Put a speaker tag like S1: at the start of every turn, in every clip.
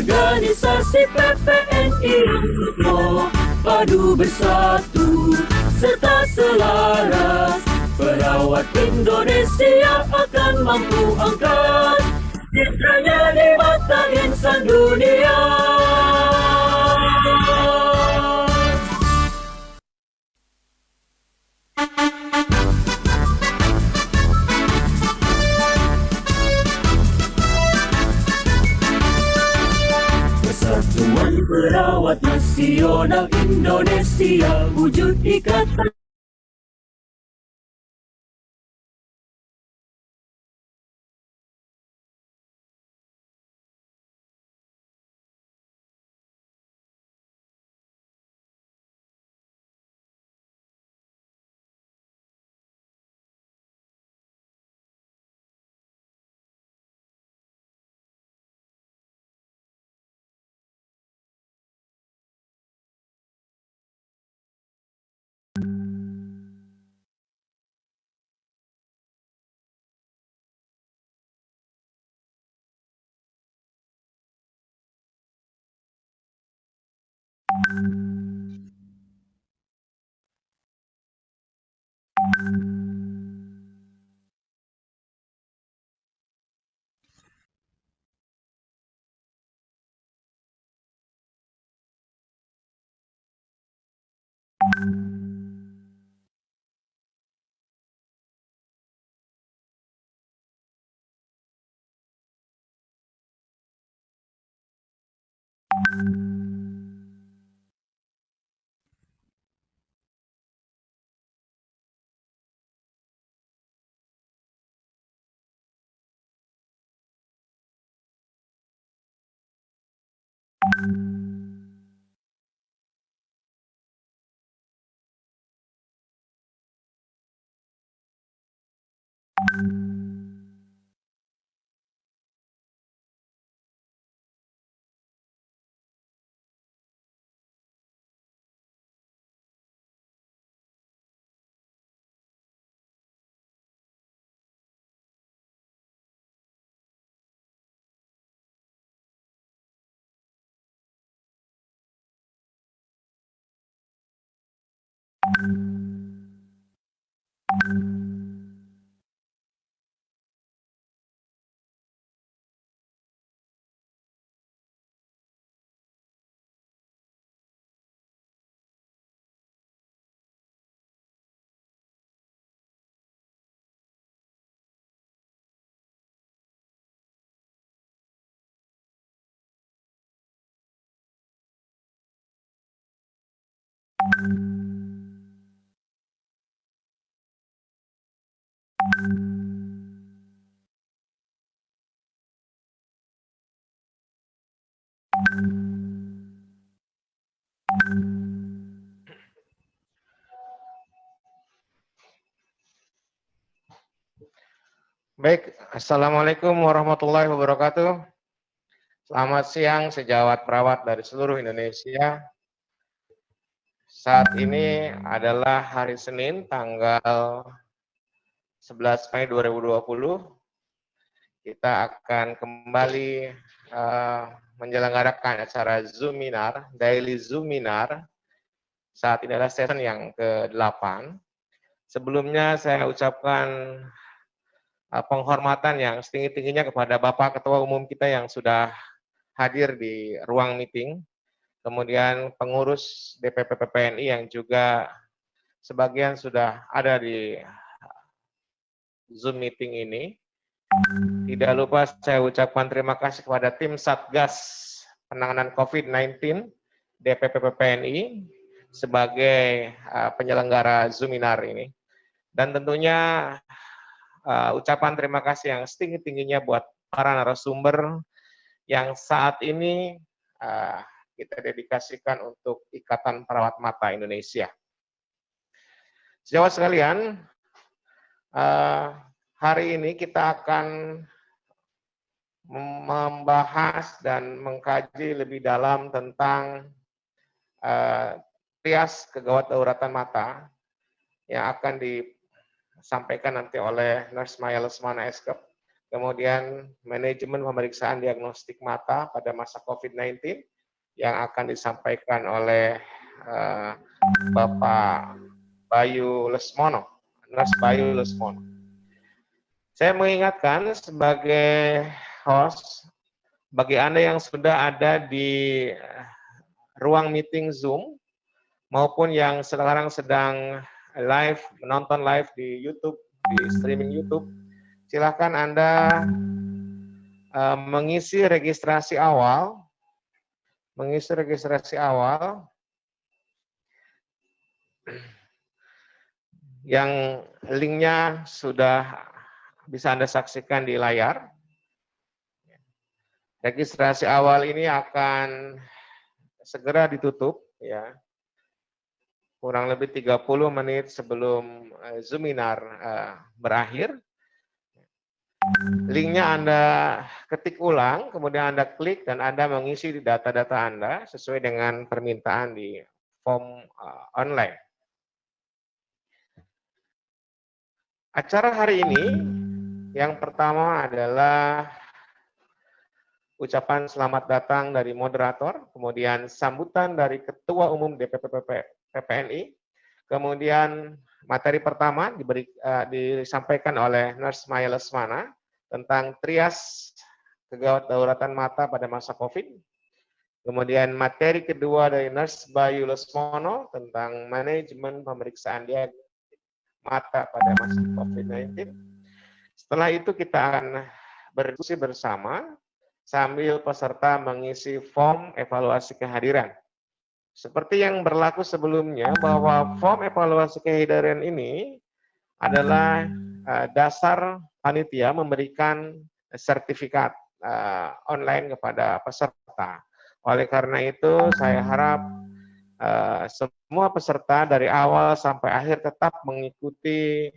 S1: Organisasi PPNI Rangkuto padu bersatu serta selaras, perawat Indonesia akan mampu angkat citranya di mata insan dunia. Persatuan Perawat Nasional Indonesia, wujud ikatan
S2: Baik, Assalamualaikum warahmatullahi wabarakatuh. Selamat siang sejawat perawat dari seluruh Indonesia. Saat ini adalah hari Senin, tanggal 11 Mei 2020. Kita akan kembali menyelenggarakan acara Zoominar, Daily Zoominar. Saat ini adalah session yang ke-8. Sebelumnya saya ucapkan penghormatan yang setinggi-tingginya kepada Bapak Ketua Umum kita yang sudah hadir di ruang meeting, kemudian pengurus DPP PPNI yang juga sebagian sudah ada di Zoom meeting ini. Tidak lupa saya ucapkan terima kasih kepada tim Satgas Penanganan COVID-19 DPP PPNI sebagai penyelenggara Zoominar ini. Dan tentunya ucapan terima kasih yang setinggi-tingginya buat para narasumber yang saat ini kita dedikasikan untuk Ikatan Perawat Mata Indonesia. Sejawat sekalian, hari ini kita akan membahas dan mengkaji lebih dalam tentang trias kegawat dauratan mata yang akan disampaikan nanti oleh Nurse Maya Lesmana Eskep. kemudian manajemen pemeriksaan diagnostik mata pada masa COVID-19 yang akan disampaikan oleh Bapak Bayu Lesmono, Nurse Bayu Lesmono. Saya mengingatkan sebagai host, bagi Anda yang sudah ada di ruang meeting Zoom, maupun yang sekarang sedang live, menonton live di YouTube, di streaming YouTube, silakan Anda mengisi registrasi awal, yang linknya sudah bisa Anda saksikan di layar. Registrasi awal ini akan segera ditutup, ya, kurang lebih 30 menit sebelum Zoominar berakhir. Linknya Anda ketik ulang, kemudian Anda klik dan Anda mengisi data-data Anda sesuai dengan permintaan di form online. Acara hari ini yang pertama adalah ucapan selamat datang dari moderator, kemudian sambutan dari Ketua Umum DPP PPNI, kemudian materi pertama disampaikan oleh Nurse Maya Lesmana tentang trias kegawat dauratan mata pada masa COVID. Kemudian materi kedua dari Nurse Bayu Lesmono tentang manajemen pemeriksaan diagnostik mata pada masa COVID-19. Setelah itu kita akan berdiskusi bersama sambil peserta mengisi form evaluasi kehadiran. Seperti yang berlaku sebelumnya, bahwa form evaluasi kehadiran ini adalah dasar panitia memberikan sertifikat online kepada peserta. Oleh karena itu, saya harap semua peserta dari awal sampai akhir tetap mengikuti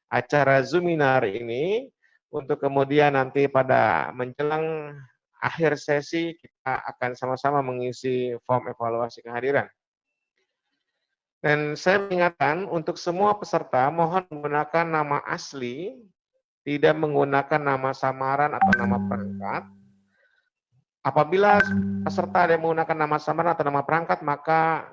S2: acara Zoominar ini, untuk kemudian nanti pada menjelang akhir sesi kita akan sama-sama mengisi form evaluasi kehadiran. Dan saya mengingatkan untuk semua peserta mohon menggunakan nama asli, tidak menggunakan nama samaran atau nama perangkat. Apabila peserta ada yang menggunakan nama samaran atau nama perangkat, maka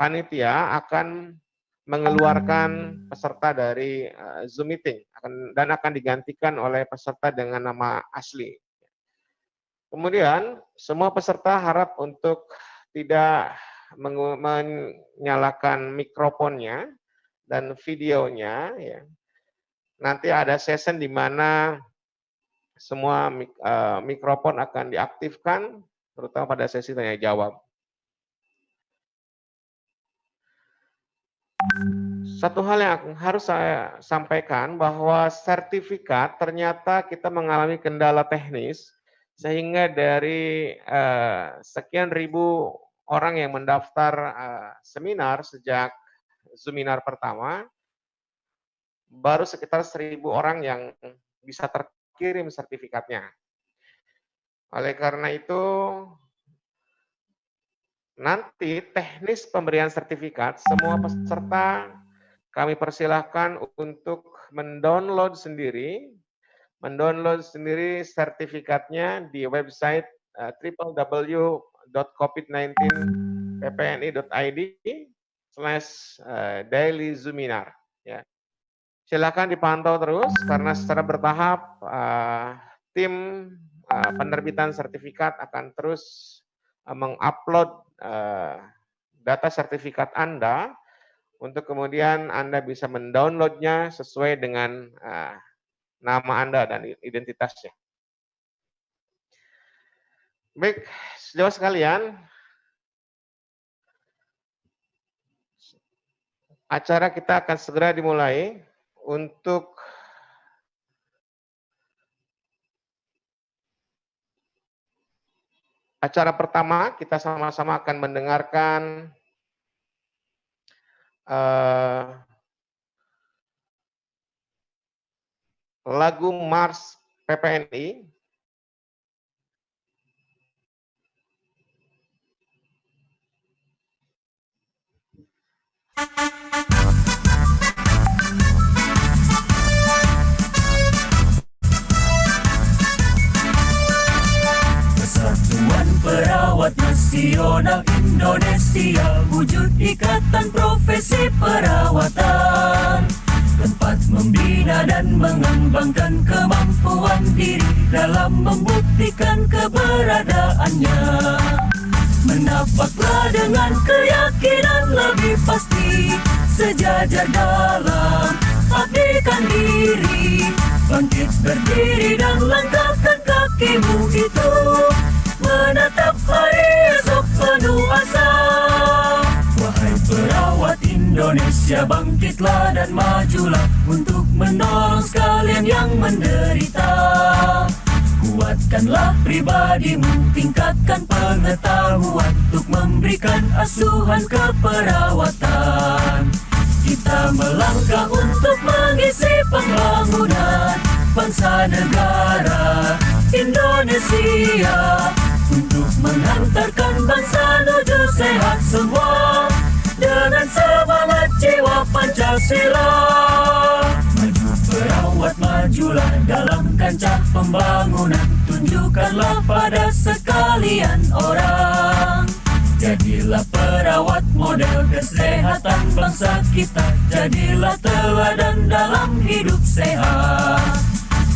S2: panitia akan mengeluarkan peserta dari Zoom meeting dan akan digantikan oleh peserta dengan nama asli. Kemudian semua peserta harap untuk tidak menyalakan mikrofonnya dan videonya. Ya. Nanti ada session di mana semua mikrofon akan diaktifkan, terutama pada sesi tanya jawab. Satu hal yang harus saya sampaikan, bahwa sertifikat ternyata kita mengalami kendala teknis, sehingga dari sekian ribu orang yang mendaftar seminar sejak Zoominar pertama, baru sekitar 1.000 orang yang bisa terkirim sertifikatnya. Oleh karena itu, nanti teknis pemberian sertifikat, semua peserta kami persilahkan untuk mendownload sendiri sertifikatnya di website www.covid19ppni.id/daily Zoominar. Ya. Silakan dipantau terus karena secara bertahap tim penerbitan sertifikat akan terus mengupload data sertifikat Anda untuk kemudian Anda bisa mendownloadnya sesuai dengan nama Anda dan identitasnya. Baik, sejauh sekalian, acara kita akan segera dimulai. Untuk acara pertama, kita sama-sama akan mendengarkan lagu Mars PPNI.
S1: Persatuan Perawat Nasional Indonesia, wujud ikatan profesi perawatan, tempat membina dan mengembangkan kemampuan diri dalam membuktikan keberadaannya. Menapaklah dengan keyakinan lebih pasti, sejajar dalam abdikan diri, bangkit berdiri dan langkahkan kakimu itu, menatap hari esok penuh asa. Wahai perawat Indonesia, bangkitlah dan majulah untuk menolong sekalian yang menderita. Kuatkanlah pribadimu, tingkatkan pengetahuan untuk memberikan asuhan keperawatan. Kita melangkah untuk mengisi pembangunan bangsa negara Indonesia, untuk menghantarkan bangsa menuju sehat semua dengan semangat jiwa Pancasila. Maju perawat, majulah dalam kancah pembangunan, tunjukkanlah pada sekalian orang. Jadilah perawat model kesehatan bangsa kita, jadilah teladan dalam hidup sehat.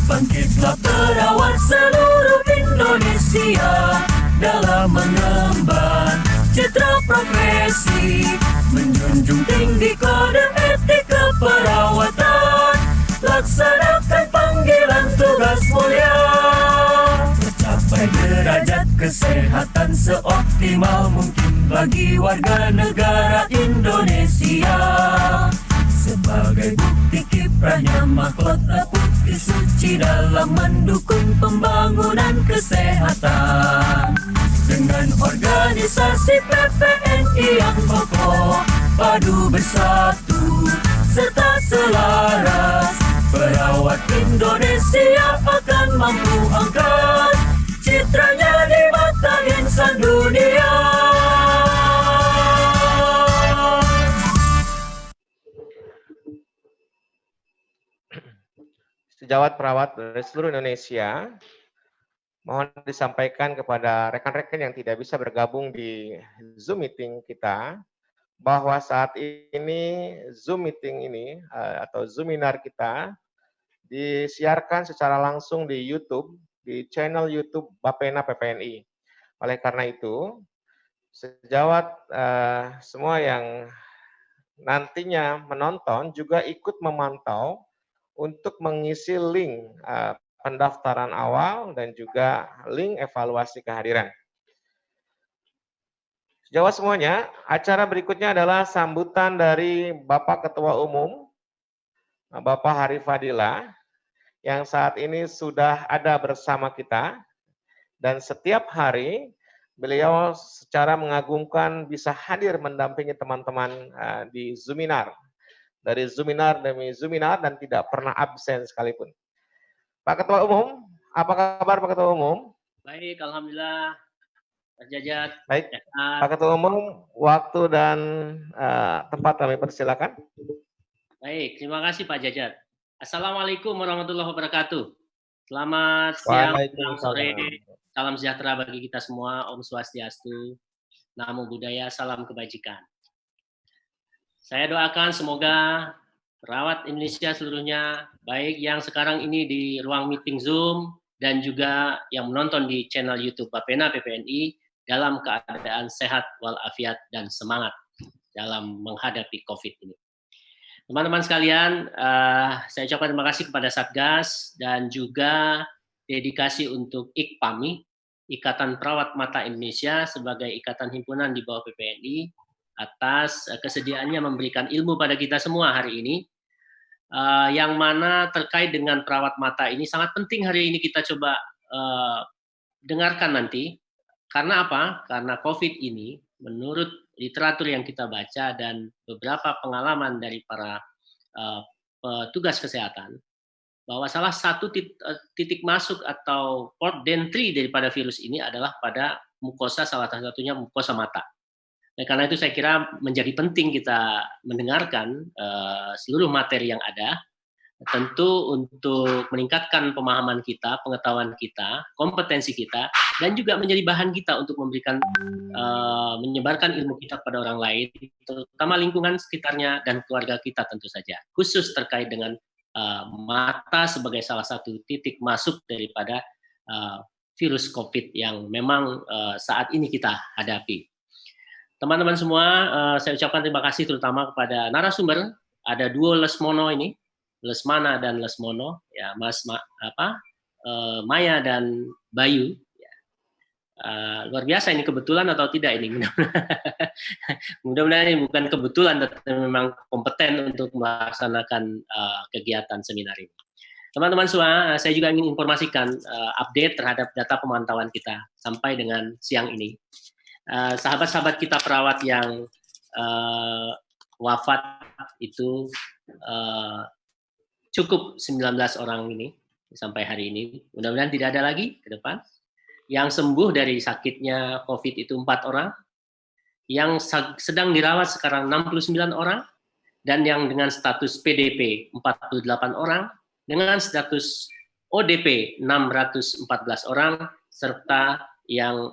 S1: Bangkitlah perawat seluruh Indonesia dalam mengemban citra profesi, menjunjung tinggi kode etik keperawatan, laksanakan panggilan tugas mulia, mencapai derajat kesehatan seoptimal mungkin bagi warga negara Indonesia. Sebagai bukti kiprahnya mahkota putih suci dalam mendukung pembangunan kesehatan, dengan organisasi PPNI yang kokoh, padu bersatu serta selaras, perawat Indonesia akan mampu angkat citranya di mata insan dunia.
S2: Sejawat perawat dari seluruh Indonesia, mohon disampaikan kepada rekan-rekan yang tidak bisa bergabung di Zoom meeting kita, bahwa saat ini Zoom meeting ini atau Zoominar kita disiarkan secara langsung di YouTube, di channel YouTube Bapena PPNI. Oleh karena itu, sejawat semua yang nantinya menonton juga ikut memantau untuk mengisi link pendaftaran awal dan juga link evaluasi kehadiran. Sejawat semuanya, acara berikutnya adalah sambutan dari Bapak Ketua Umum, Bapak Hari Fadila, yang saat ini sudah ada bersama kita, dan setiap hari beliau secara mengagumkan bisa hadir mendampingi teman-teman di Zoominar. Dari Zoominar demi Zoominar dan tidak pernah absen sekalipun. Pak Ketua Umum, apa kabar Pak Ketua Umum?
S3: Baik, alhamdulillah. Pak Jajat.
S2: Baik, Pak Ketua Umum, waktu dan tempat kami persilakan.
S3: Baik, terima kasih Pak Jajat. Assalamualaikum warahmatullahi wabarakatuh. Selamat siang, selamat sore, salam sejahtera bagi kita semua. Om Swastiastu, Namo Buddhaya, salam kebajikan. Saya doakan semoga perawat Indonesia seluruhnya, baik yang sekarang ini di ruang meeting Zoom dan juga yang menonton di channel YouTube Bapena PPNI, dalam keadaan sehat walafiat dan semangat dalam menghadapi COVID ini. Teman-teman sekalian, saya ucapkan terima kasih kepada Satgas dan juga dedikasi untuk IKPAMI, Ikatan Perawat Mata Indonesia, sebagai ikatan himpunan di bawah PPNI, atas kesediaannya memberikan ilmu pada kita semua hari ini, yang mana terkait dengan perawat mata ini sangat penting hari ini kita coba dengarkan nanti. Karena apa? Karena COVID ini, menurut literatur yang kita baca dan beberapa pengalaman dari para petugas kesehatan, bahwa salah satu titik masuk atau port d'entry daripada virus ini adalah pada mukosa, salah satunya mukosa mata. Nah, karena itu saya kira menjadi penting kita mendengarkan seluruh materi yang ada tentu untuk meningkatkan pemahaman kita, pengetahuan kita, kompetensi kita, dan juga menjadi bahan kita untuk memberikan menyebarkan ilmu kita kepada orang lain, terutama lingkungan sekitarnya dan keluarga kita tentu saja, khusus terkait dengan mata sebagai salah satu titik masuk daripada virus COVID yang memang saat ini kita hadapi. Teman-teman semua, saya ucapkan terima kasih terutama kepada narasumber, ada dua Lesmono ini, Lesmana dan Lesmono, ya Mas Maya dan Bayu. Ya. Luar biasa ini, kebetulan atau tidak ini? Mudah-mudahan ini bukan kebetulan, tetapi memang kompeten untuk melaksanakan kegiatan seminar ini. Teman-teman semua, saya juga ingin informasikan update terhadap data pemantauan kita sampai dengan siang ini. Sahabat-sahabat kita perawat yang wafat itu cukup 19 orang ini sampai hari ini. Mudah-mudahan tidak ada lagi ke depan. Yang sembuh dari sakitnya COVID itu 4 orang. Yang sedang dirawat sekarang 69 orang. Dan yang dengan status PDP 48 orang. Dengan status ODP 614 orang. Serta yang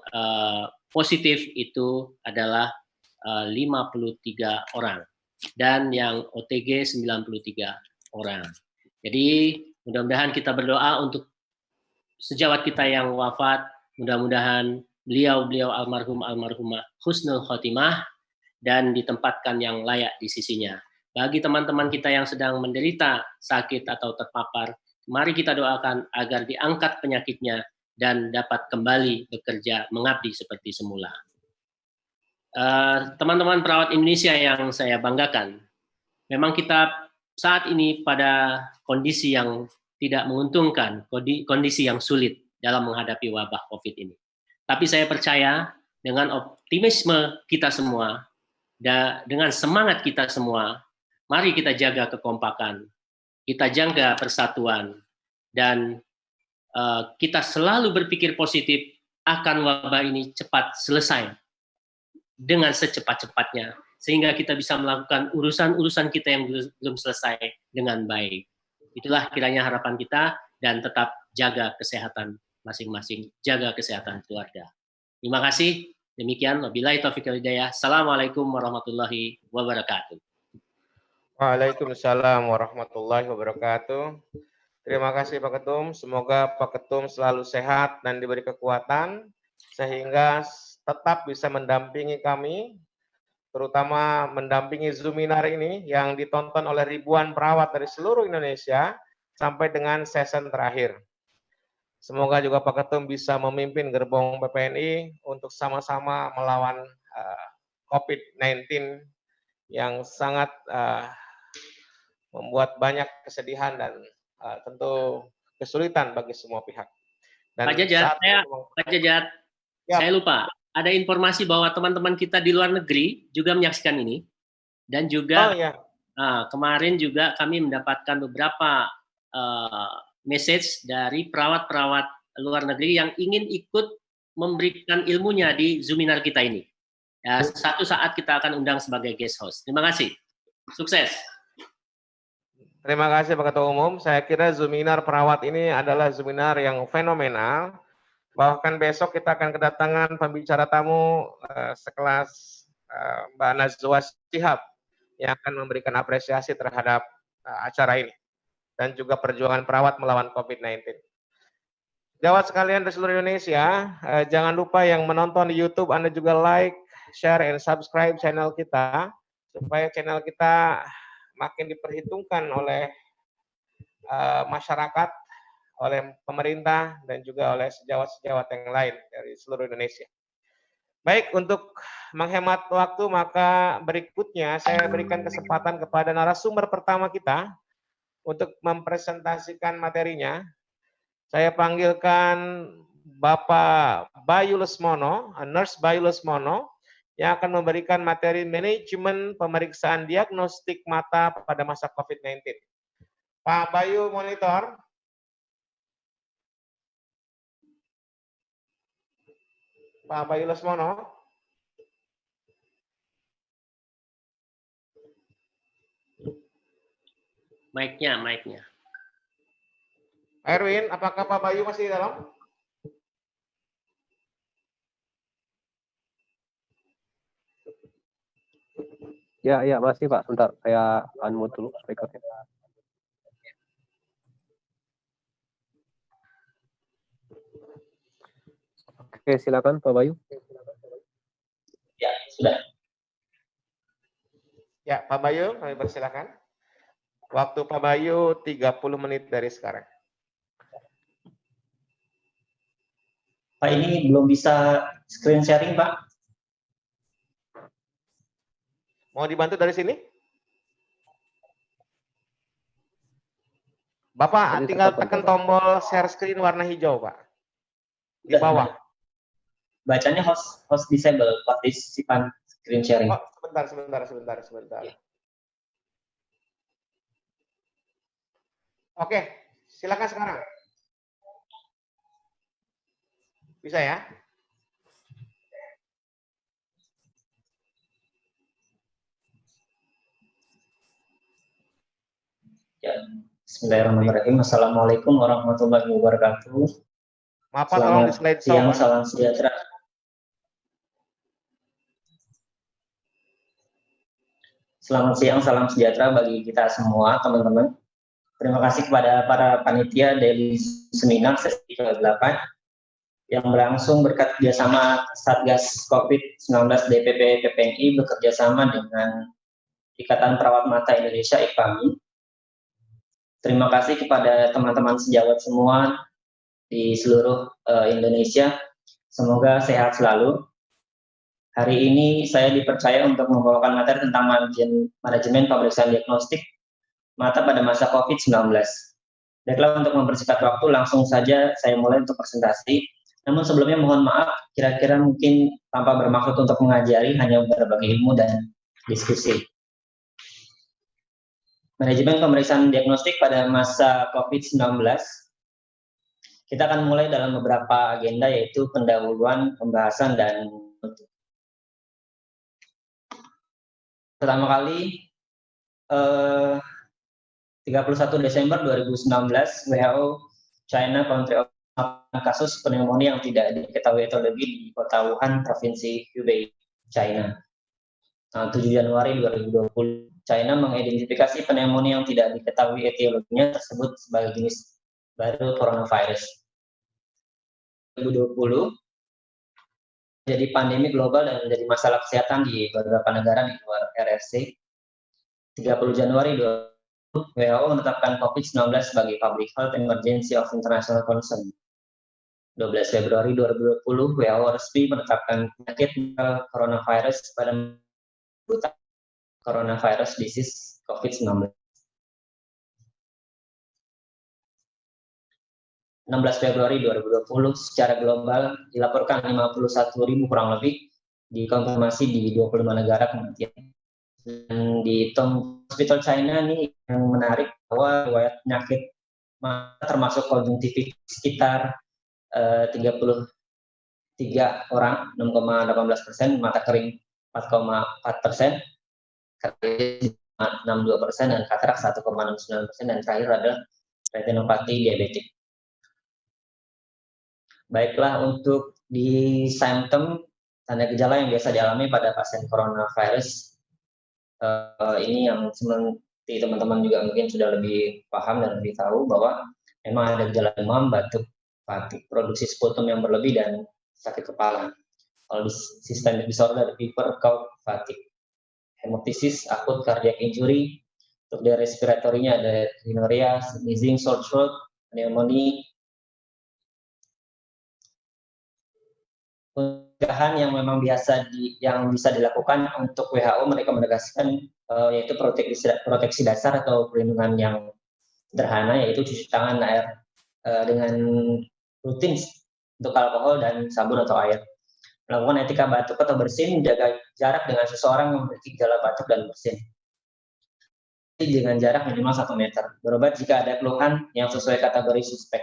S3: positif itu adalah 53 orang. Dan yang OTG 93 orang. Jadi mudah-mudahan kita berdoa untuk sejawat kita yang wafat, mudah-mudahan beliau almarhumah husnul khotimah dan ditempatkan yang layak di sisinya. Bagi teman-teman kita yang sedang menderita sakit atau terpapar, mari kita doakan agar diangkat penyakitnya dan dapat kembali bekerja mengabdi seperti semula. Teman-teman perawat Indonesia yang saya banggakan, memang kita saat ini pada kondisi yang tidak menguntungkan, kondisi yang sulit dalam menghadapi wabah COVID ini. Tapi saya percaya dengan optimisme kita semua, dengan semangat kita semua, mari kita jaga kekompakan, kita jaga persatuan, dan kita selalu berpikir positif akan wabah ini cepat selesai dengan secepat-cepatnya, sehingga kita bisa melakukan urusan-urusan kita yang belum selesai dengan baik. Itulah kiranya harapan kita, dan tetap jaga kesehatan masing-masing, jaga kesehatan keluarga. Terima kasih. Demikian, wabillahi taufiq wal hidayah. Assalamualaikum warahmatullahi wabarakatuh.
S2: Waalaikumsalam warahmatullahi wabarakatuh. Terima kasih Pak Ketum. Semoga Pak Ketum selalu sehat dan diberi kekuatan, sehingga tetap bisa mendampingi kami, terutama mendampingi Zoominar ini yang ditonton oleh ribuan perawat dari seluruh Indonesia sampai dengan season terakhir. Semoga juga Pak Ketum bisa memimpin gerbong PPNI untuk sama-sama melawan COVID-19 yang sangat membuat banyak kesedihan dan tentu kesulitan bagi semua pihak. Dan
S3: Pak Jajat, saya lupa. Ada informasi bahwa teman-teman kita di luar negeri juga menyaksikan ini, dan juga kemarin juga kami mendapatkan beberapa message dari perawat-perawat luar negeri yang ingin ikut memberikan ilmunya di Zoominar kita ini. Ya, satu saat kita akan undang sebagai guest host. Terima kasih. Sukses.
S2: Terima kasih Pak Ketua Umum. Saya kira Zoominar perawat ini adalah Zoominar yang fenomenal. Bahkan besok kita akan kedatangan pembicara tamu sekelas Mbak Najwa Shihab yang akan memberikan apresiasi terhadap acara ini dan juga perjuangan perawat melawan COVID-19. Jawat sekalian di seluruh Indonesia, jangan lupa yang menonton di YouTube Anda juga like, share, and subscribe channel kita supaya channel kita makin diperhitungkan oleh masyarakat, oleh pemerintah, dan juga oleh sejawat-sejawat yang lain dari seluruh Indonesia. Baik, untuk menghemat waktu, maka berikutnya saya berikan kesempatan kepada narasumber pertama kita untuk mempresentasikan materinya. Saya panggilkan Bapak Bayu Lesmono, Nurse Bayu Lesmono, yang akan memberikan materi manajemen pemeriksaan diagnostik mata pada masa COVID-19. Pak Bayu, monitor. Pak Bayu Lesmono.
S3: Mic-nya.
S2: Erwin, apakah Pak Bayu masih di dalam?
S4: Ya, masih Pak. Sebentar, saya unmute dulu speakernya. Oke, silakan Pak Bayu.
S5: Ya, sudah.
S2: Ya, Pak Bayu, kami persilakan. Waktu Pak Bayu 30 menit dari sekarang.
S5: Pak, ini belum bisa screen sharing, Pak.
S2: Mau dibantu dari sini? Bapak, tinggal tekan tombol share screen warna hijau, Pak. Di bawah.
S5: Bacanya host disable, partisipan screen sharing.
S2: Oh, sebentar. Oke, silakan sekarang. Bisa ya?
S5: Ya, bismillahirrahmanirrahim. Assalamualaikum warahmatullahi wabarakatuh.
S2: Maaf, tolong di slide show,
S5: siang,
S2: Pak.
S5: salam sejahtera. Selamat siang, salam sejahtera bagi kita semua, teman-teman. Terima kasih kepada para panitia dari seminar sesi ke-8 yang berlangsung berkat kerjasama Satgas COVID-19 DPP PPNI bekerjasama dengan Ikatan Perawat Mata Indonesia IPAMI. Terima kasih kepada teman-teman sejawat semua di seluruh Indonesia. Semoga sehat selalu. Hari ini saya dipercaya untuk membawakan materi tentang manajemen pemeriksaan diagnostik mata pada masa COVID-19. Baiklah, untuk mempersingkat waktu, langsung saja saya mulai untuk presentasi. Namun sebelumnya mohon maaf, kira-kira mungkin tanpa bermaksud untuk mengajari, hanya berbagi ilmu dan diskusi. Manajemen pemeriksaan diagnostik pada masa COVID-19. Kita akan mulai dalam beberapa agenda, yaitu pendahuluan, pembahasan, dan pertama kali 31 Desember 2019 WHO China Country of kasus pneumonia yang tidak diketahui etiologi di kota Wuhan, Provinsi Hubei, China. 7 Januari 2020, China mengidentifikasi pneumonia yang tidak diketahui etiologinya tersebut sebagai jenis baru coronavirus. 2020 jadi pandemi global dan menjadi masalah kesehatan di beberapa negara di luar RRC. 30 Januari 2020, WHO menetapkan COVID-19 sebagai Public Health Emergency of International Concern. 12 Februari 2020, WHO resmi menetapkan penyakit coronavirus pada coronavirus disease COVID-19. 16 Februari 2020, secara global dilaporkan 51.000 kurang lebih dikonfirmasi di 25 negara kematian. Dan di Hospital China ini yang menarik bahwa riwayat penyakit mata termasuk konjungtivitis sekitar 33 orang, 6,18%, mata kering 4,4%, 62% dan katarak 1,69%, dan terakhir adalah retinopati diabetik. Baiklah, untuk di simptom tanda gejala yang biasa dialami pada pasien coronavirus, ini yang seperti teman-teman juga mungkin sudah lebih paham dan lebih tahu bahwa memang ada gejala demam, batuk, fatigue, produksi sputum yang berlebih, dan sakit kepala. Kalau di systemic disorder, fever, cough, fatigue. Hemoptysis, akut cardiac injury. Untuk di respiratorinya ada rhinorrhea, sneezing, sore throat, pneumonia. Pencegahan yang memang yang bisa dilakukan untuk WHO, mereka menegaskan yaitu proteksi dasar atau perlindungan yang sederhana, yaitu cuci tangan dengan rutin untuk alkohol dan sabun atau air. Melakukan etika batuk atau bersin, menjaga jarak dengan seseorang yang memiliki gejala batuk dan bersin dengan jarak minimal 1 meter. Berobat jika ada keluhan yang sesuai kategori suspek.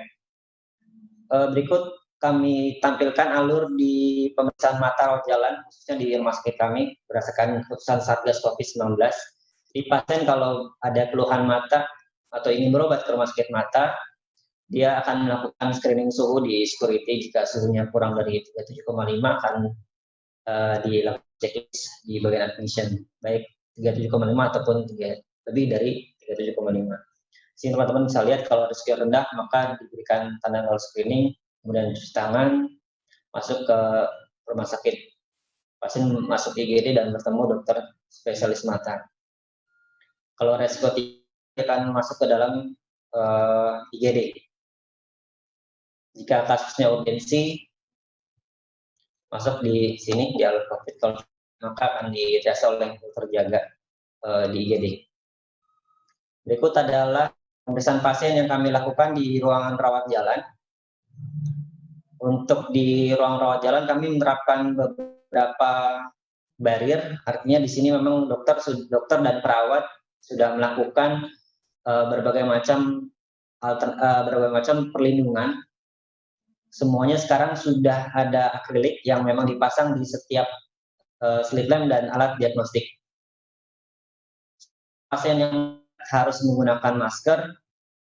S5: Berikut kami tampilkan alur di pemeriksaan mata rawat jalan, khususnya di rumah sakit kami, berdasarkan keputusan Satgas COVID-19. Di pasien kalau ada keluhan mata atau ingin berobat ke rumah sakit mata, dia akan melakukan screening suhu di security. Jika suhunya kurang dari 37,5 akan dilakukan checklist di bagian admission, baik 37,5 ataupun lebih dari 37,5. Sehingga teman-teman bisa lihat kalau ada skor rendah maka diberikan tanda nol screening, kemudian cuci tangan, masuk ke rumah sakit, pasien masuk IGD dan bertemu dokter spesialis mata. Kalau resiko tinggi akan masuk ke dalam IGD. Jika kasusnya urgensi, masuk di sini di alur COVID, maka akan dirasa oleh dokter jaga di IGD. Berikut adalah pemeriksaan pasien yang kami lakukan di ruangan rawat jalan. Untuk di ruang rawat jalan kami menerapkan beberapa barrier, artinya di sini memang dokter dan perawat sudah melakukan berbagai macam perlindungan. Semuanya sekarang sudah ada akrilik yang memang dipasang di setiap slit lamp dan alat diagnostik. Pasien yang harus menggunakan masker,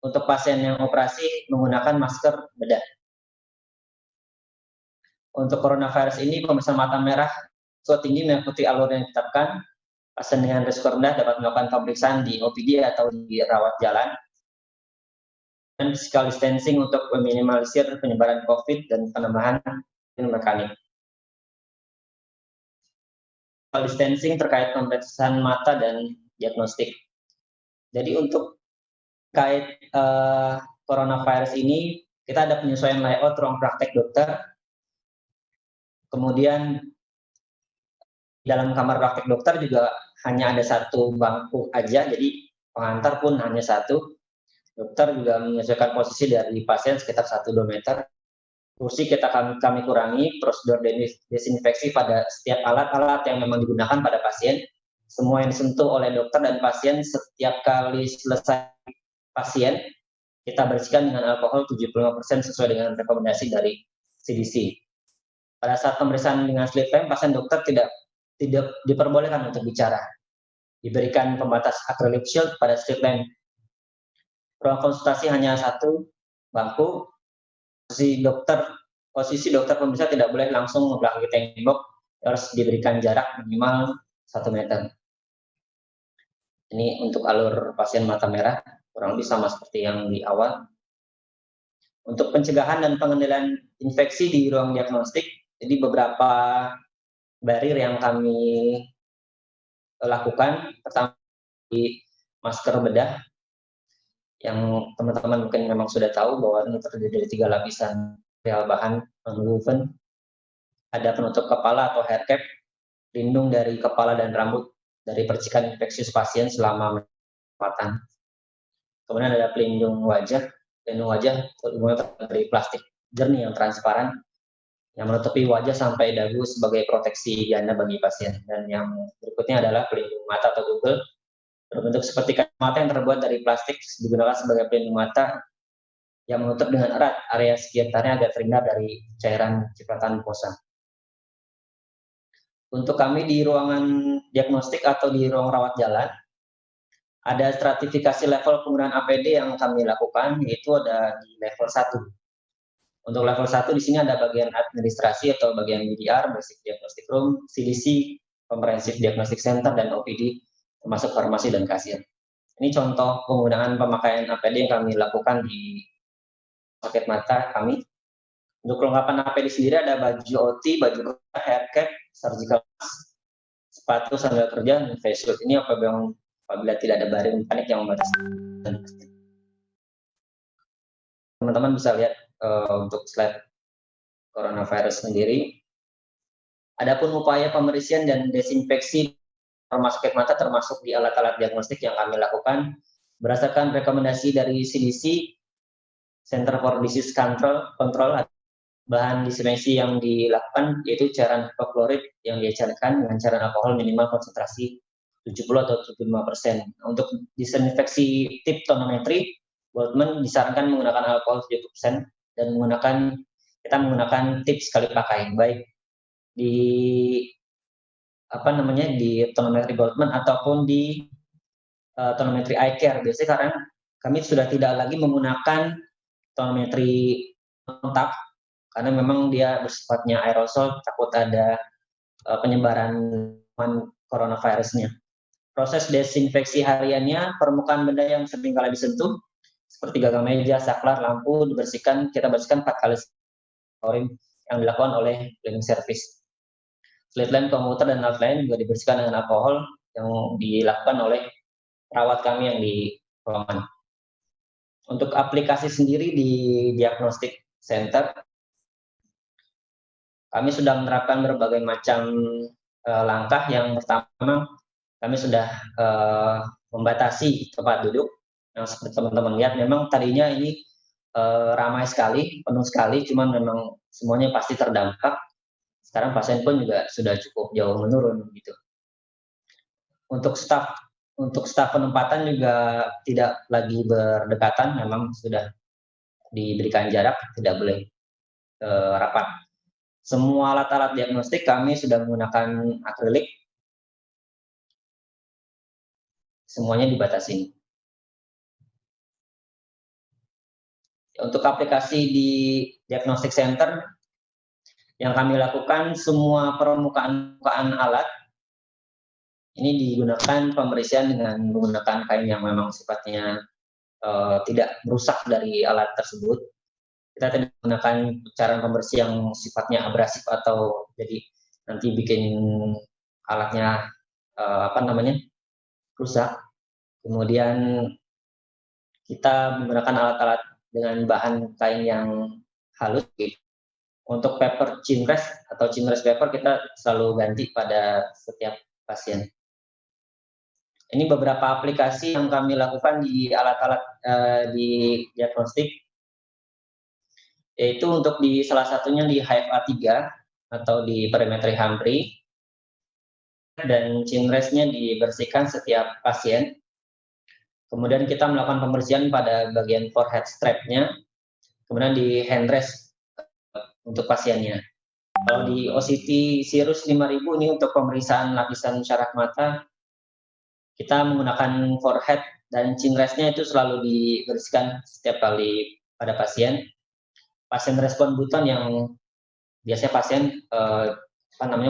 S5: untuk pasien yang operasi menggunakan masker bedah. Untuk coronavirus ini, pemeriksaan mata merah risiko tinggi mengikuti alur yang ditetapkan. Pasien dengan risiko rendah dapat melakukan pemeriksaan di OPD atau di rawat jalan. Dan physical distancing untuk meminimalisir penyebaran COVID dan penambahan mekanik. Physical distancing terkait pemeriksaan mata dan diagnostik. Jadi untuk terkait coronavirus ini, kita ada penyesuaian layout ruang praktek dokter. Kemudian dalam kamar praktek dokter juga hanya ada satu bangku aja, jadi pengantar pun hanya satu. Dokter juga menyesuaikan posisi dari pasien sekitar 1-2 meter. Kursi kami kurangi, prosedur desinfeksi pada setiap alat-alat yang memang digunakan pada pasien. Semua yang disentuh oleh dokter dan pasien setiap kali selesai pasien, kita bersihkan dengan alkohol 75% sesuai dengan rekomendasi dari CDC. Pada saat pemeriksaan dengan slit lamp, pasien dokter tidak diperbolehkan untuk bicara. Diberikan pembatas acrylic shield pada slit lamp. Ruang konsultasi hanya satu bangku. Posisi dokter pemeriksa tidak boleh langsung membelakangi tembok, harus diberikan jarak minimal 1 meter. Ini untuk alur pasien mata merah, kurang lebih sama seperti yang di awal. Untuk pencegahan dan pengendalian infeksi di ruang diagnostik, jadi beberapa barrier yang kami lakukan. Pertama, di masker bedah, yang teman-teman mungkin memang sudah tahu bahwa ini terdiri dari 3 lapisan material bahan nonwoven. Ada penutup kepala atau hair cap, pelindung dari kepala dan rambut dari percikan infeksius pasien selama perawatan. Kemudian ada pelindung wajah dari plastik jernih yang transparan yang menutupi wajah sampai dagu sebagai proteksi ganda bagi pasien. Dan yang berikutnya adalah pelindung mata atau Google berbentuk seperti kacamata yang terbuat dari plastik, digunakan sebagai pelindung mata yang menutup dengan erat area sekitarnya agar terhindar dari cairan cipratan mukosa. Untuk kami di ruangan diagnostik atau di ruang rawat jalan, ada stratifikasi level penggunaan APD yang kami lakukan, yaitu ada di level 1. Untuk level 1 di sini ada bagian administrasi atau bagian BDR, Basic Diagnostic Room, CDC, Comprehensive Diagnostic Center, dan OPD, termasuk farmasi dan kasir. Ini contoh penggunaan pemakaian APD yang kami lakukan di paket mata kami. Untuk kelengkapan APD sendiri ada baju OT, baju hair cap, surgical mask, sepatu, sandal kerja, dan face shield. Ini apabila tidak ada barrier mekanik yang membatasi. Teman-teman bisa lihat untuk slide coronavirus sendiri. Adapun upaya pembersihan dan desinfeksi rumah sakit mata termasuk di alat-alat diagnostik yang kami lakukan berdasarkan rekomendasi dari CDC, Center for Disease Control, bahan disinfeksi yang dilakukan yaitu cairan hipoklorit yang dicairkan dengan cairan alkohol minimal konsentrasi 70 atau 75%. Untuk disinfeksi tip tonometri, Goldman disarankan menggunakan alkohol 70% dan kita menggunakan tip sekali pakai, baik di di tonometri Goldman ataupun di tonometri eye care. Biasanya karena kami sudah tidak lagi menggunakan tonometri kontak karena memang dia bersifatnya aerosol, takut ada penyebaran coronavirusnya. Proses desinfeksi hariannya, permukaan benda yang sering kali disentuh seperti gagang meja, saklar, lampu dibersihkan, kita bersihkan 4 kali yang dilakukan oleh cleaning service. Slit lamp, komputer, dan alat lain juga dibersihkan dengan alkohol yang dilakukan oleh perawat kami yang di ruangan. Untuk aplikasi sendiri di diagnostic center, kami sudah menerapkan berbagai macam langkah. Yang pertama, kami sudah membatasi tempat duduk. Yang seperti teman-teman lihat, memang tadinya ini ramai sekali, penuh sekali, cuman memang semuanya pasti terdampak. Sekarang pasien pun juga sudah cukup jauh menurun gitu. Untuk staf penempatan juga tidak lagi berdekatan, memang sudah diberikan jarak, tidak boleh rapat. Semua alat-alat diagnostik kami sudah menggunakan akrilik, semuanya dibatasi. Untuk aplikasi di diagnostic center yang kami lakukan, semua permukaan alat ini digunakan pembersihan dengan menggunakan kain yang memang sifatnya tidak merusak dari alat tersebut. Kita tidak menggunakan cara pembersih yang sifatnya abrasif atau jadi nanti bikin alatnya rusak. Kemudian kita menggunakan alat-alat dengan bahan kain yang halus. Untuk paper chinrest atau chinrest paper kita selalu ganti pada setiap pasien. Ini beberapa aplikasi yang kami lakukan di alat-alat di diagnostik, yaitu untuk di salah satunya di HFA3 atau di perimetri Humphrey, dan chinrestnya dibersihkan setiap pasien. Kemudian kita melakukan pembersihan pada bagian forehead strap-nya, kemudian di handrest untuk pasiennya. Kalau di OCT Sirus 5000 ini untuk pemeriksaan lapisan syaraf mata, kita menggunakan forehead dan chinrestnya itu selalu dibersihkan setiap kali pada pasien. Pasien respon buton yang biasanya pasien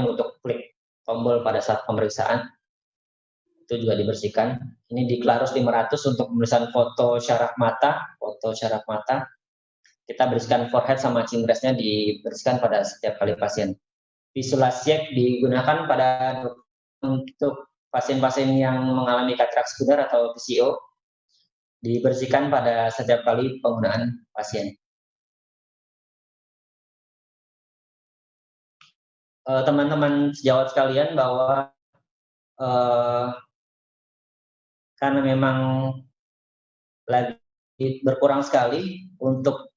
S5: untuk klik tombol pada saat pemeriksaan, itu juga dibersihkan. Ini di Clarus 500 untuk pemeriksaan foto syaraf mata. Kita bersihkan forehead sama chinrestnya dibersihkan pada setiap kali pasien. Visual check digunakan untuk pasien-pasien yang mengalami katarak sekunder atau PCO, dibersihkan pada setiap kali penggunaan pasien. Teman-teman sejawat sekalian, bahwa karena memang lagi berkurang sekali untuk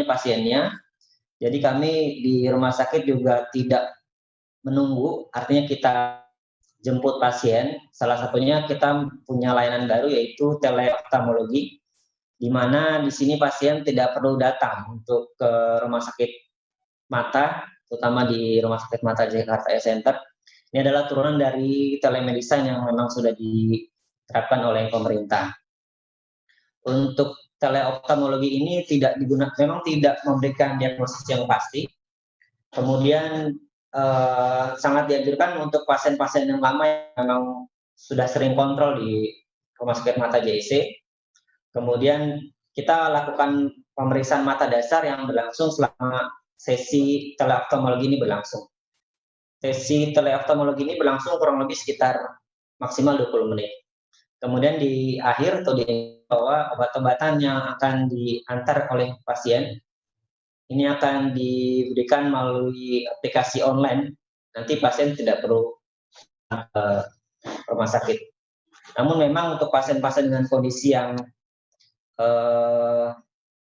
S5: pasiennya, jadi kami di rumah sakit juga tidak menunggu, artinya kita jemput pasien. Salah satunya kita punya layanan baru, yaitu teleoftalmologi, di mana di sini pasien tidak perlu datang untuk ke rumah sakit mata, terutama di Rumah Sakit Mata Jakarta Center. Ini adalah turunan dari telemedicine yang memang sudah diterapkan oleh pemerintah. Untuk teleoftalmologi ini memang tidak memberikan diagnosis yang pasti. Kemudian sangat dianjurkan untuk pasien-pasien yang lama yang memang sudah sering kontrol di Rumah Sakit Mata JIC. Kemudian kita lakukan pemeriksaan mata dasar yang berlangsung selama sesi teleoftalmologi ini berlangsung. Sesi teleoftalmologi ini berlangsung kurang lebih sekitar maksimal 20 menit. Kemudian di akhir atau di bawah, obat-obatan yang akan diantar oleh pasien ini akan diberikan melalui aplikasi online. Nanti pasien tidak perlu ke rumah sakit. Namun memang untuk pasien-pasien dengan kondisi yang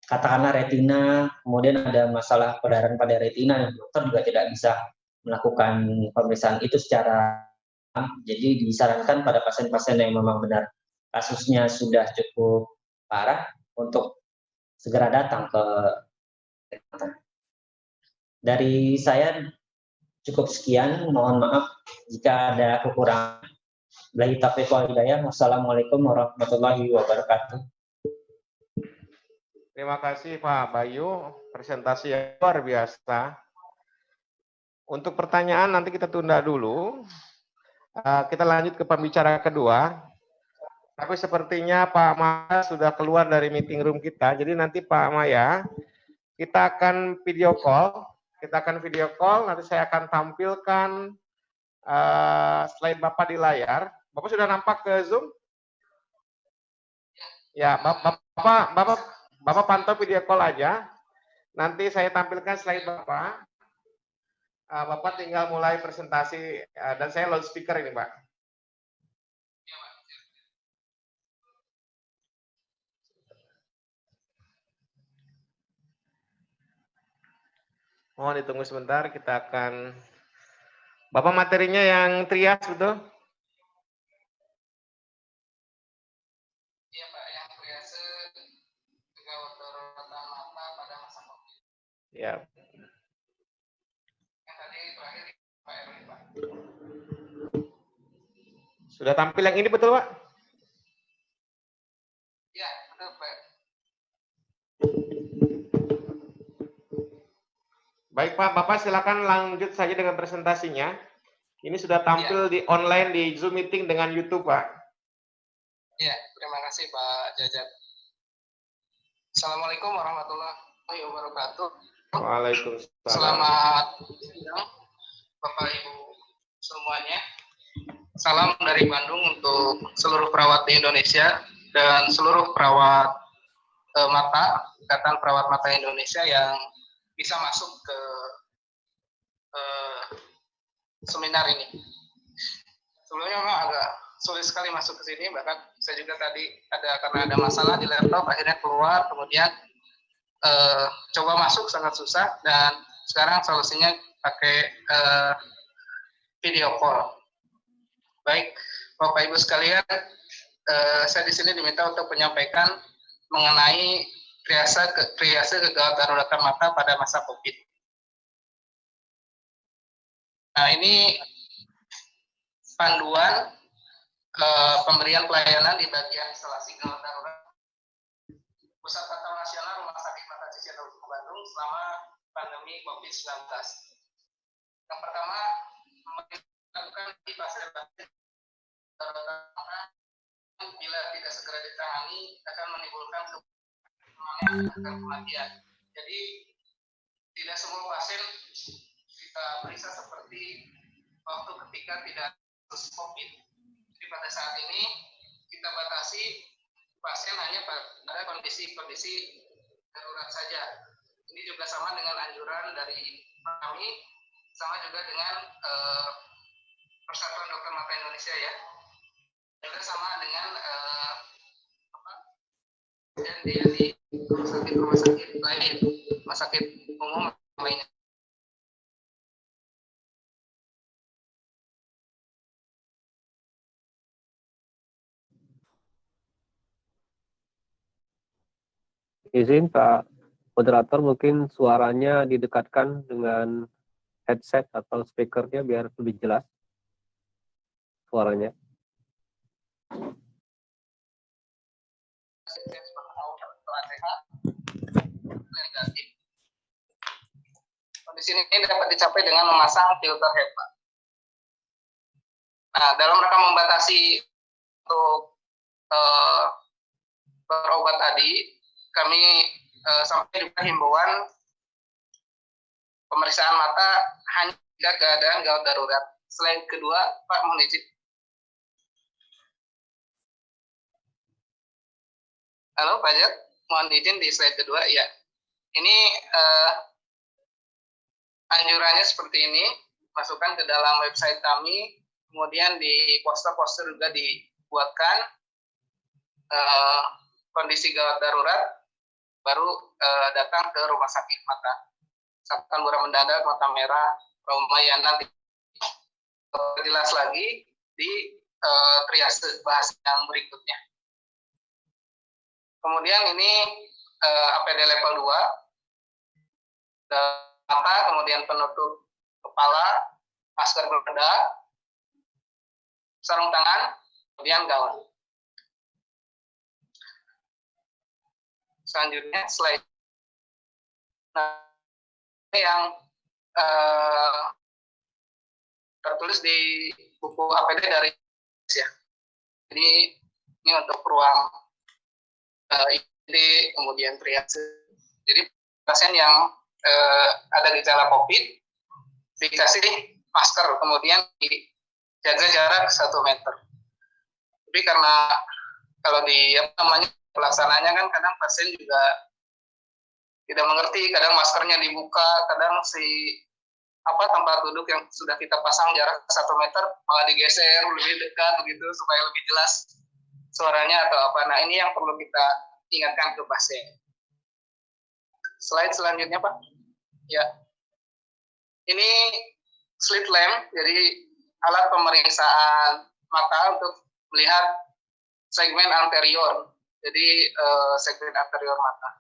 S5: katakanlah retina, kemudian ada masalah perdarahan pada retina, dokter juga tidak bisa melakukan pemeriksaan itu secara, jadi disarankan pada pasien-pasien yang memang benar kasusnya sudah cukup parah untuk segera datang ke dokter. Dari saya cukup sekian, mohon maaf jika ada kekurangan. Billahi taufiq wal hidayah. Wassalamualaikum warahmatullahi wabarakatuh.
S2: Terima kasih Pak Bayu, presentasi yang luar biasa. Untuk pertanyaan nanti kita tunda dulu. Kita lanjut ke pembicara kedua. Tapi sepertinya Pak Maya sudah keluar dari meeting room kita. Jadi nanti Pak Maya, kita akan video call. Nanti saya akan tampilkan slide Bapak di layar. Bapak sudah nampak ke Zoom? Ya, Bapak pantau video call aja. Nanti saya tampilkan slide Bapak. Bapak tinggal mulai presentasi dan saya loudspeaker ini, Pak. Mohon ditunggu sebentar, kita akan... Bapak materinya yang trias, betul?
S6: Iya Pak, yang triase gawat daruratan mata pada masa COVID.
S2: Ya.
S6: Yang tadi terakhir Pak Erwin Pak.
S2: Sudah tampil yang ini betul, Pak?
S6: Iya, betul Pak.
S2: Baik Pak, Bapak silakan lanjut saja dengan presentasinya. Ini sudah tampil di online di Zoom meeting dengan YouTube, Pak.
S6: Iya, terima kasih Pak Jajat. Assalamualaikum warahmatullahi wabarakatuh.
S2: Waalaikumsalam.
S6: Selamat siang Bapak Ibu semuanya. Salam dari Bandung untuk seluruh perawat di Indonesia dan seluruh perawat mata, Ikatan Perawat Mata Indonesia yang bisa masuk ke seminar ini. Sebelumnya memang agak sulit sekali masuk ke sini, bahkan saya juga tadi karena ada masalah di laptop, akhirnya keluar, kemudian coba masuk sangat susah, dan sekarang solusinya pakai video call. Baik, Bapak Ibu sekalian, saya di sini diminta untuk menyampaikan mengenai triase kegawat daruratan mata pada masa COVID. Nah, ini panduan pemberian pelayanan di bagian instalasi gawat darurat Pusat Pantauan Nasional Rumah Sakit Mata Cicendo Bandung selama pandemi COVID-19. Yang pertama, melakukan di fase bila tidak segera ditangani akan menimbulkan kematian. Jadi tidak semua pasien kita periksa seperti waktu ketika tidak kasus COVID. Jadi pada saat ini kita batasi pasien hanya pada kondisi-kondisi darurat saja. Ini juga sama dengan anjuran dari kami, sama juga dengan Persatuan Dokter Mata Indonesia ya. Juga sama dengan dan dia di rumah sakit lain, rumah sakit umum lainnya.
S4: Izin Pak moderator, mungkin suaranya didekatkan dengan headset atau speakernya biar lebih jelas suaranya.
S6: Negatif. Kondisi ini dapat dicapai dengan memasang filter HEPA. Nah, dalam rangka membatasi untuk berobat tadi, kami sampai juga himbauan pemeriksaan mata hanya jika keadaan gawat darurat. Selain kedua, Pak mohon izin. Halo Pak Jat, mohon izin di slide kedua ya. Ini anjurannya seperti ini, masukkan ke dalam website kami, kemudian di poster-poster juga dibuatkan kondisi gawat darurat, baru datang ke rumah sakit mata. Misalkan buram mendadak, mata merah, trauma yang nanti jelas lagi di triase bahas yang berikutnya. Kemudian ini APD level 2, mata, kemudian penutup kepala, masker berbeda, sarung tangan, kemudian gaun. selanjutnya slide. Nah, ini yang tertulis di buku APD dari ya. Jadi ini untuk ruang IGD, kemudian triase. Jadi pasien yang ada gejala COVID dikasih masker, kemudian dijaga jarak 1 meter. Tapi karena kalau di pelaksananya kan kadang pasien juga tidak mengerti, kadang maskernya dibuka, kadang tempat duduk yang sudah kita pasang jarak 1 meter malah digeser lebih dekat begitu supaya lebih jelas suaranya atau apa. Nah, ini yang perlu kita ingatkan ke pasien. Slide selanjutnya, Pak. Ya. Ini slit lamp, jadi alat pemeriksaan mata untuk melihat segmen anterior. Jadi segmen anterior mata.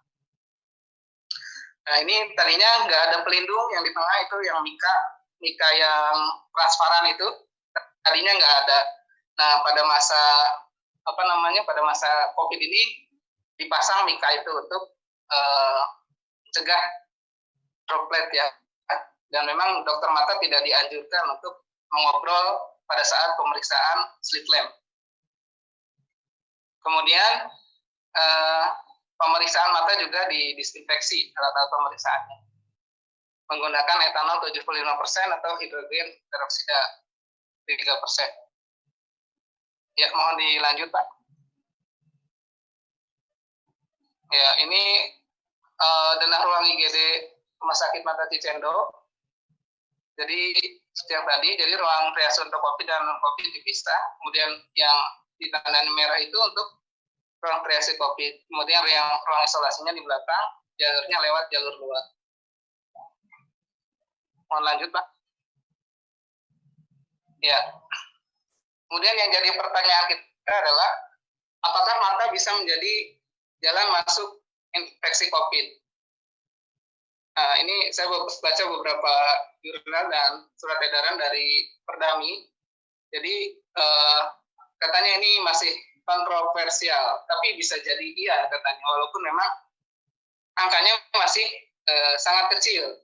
S6: Nah, ini tadinya nggak ada pelindung, yang di tengah itu yang mika yang transparan itu tadinya nggak ada. Nah, pada masa pada masa COVID ini dipasang mika itu untuk mencegah droplet ya. Dan memang dokter mata tidak dianjurkan untuk mengobrol pada saat pemeriksaan slit lamp. Kemudian pemeriksaan mata juga didisinfeksi alat-alat pemeriksaannya menggunakan etanol 75% atau hidrogen peroksida 3%. Ya, mohon dilanjut, Pak. Ya, ini denah ruang IGD Rumah Sakit Mata Cicendo. Jadi seperti yang tadi, jadi ruang triase untuk COVID dan non-COVID dipisah. Kemudian yang ditandai merah itu untuk ruang triase COVID. Kemudian yang ruang isolasinya di belakang, jalurnya lewat jalur luar. Mohon lanjut, Pak. Ya. Kemudian yang jadi pertanyaan kita adalah, apakah mata bisa menjadi jalan masuk infeksi COVID? Nah, ini saya baca beberapa jurnal dan surat edaran dari Perdami. Jadi katanya ini masih kontroversial, tapi bisa jadi iya katanya, walaupun memang angkanya masih sangat kecil.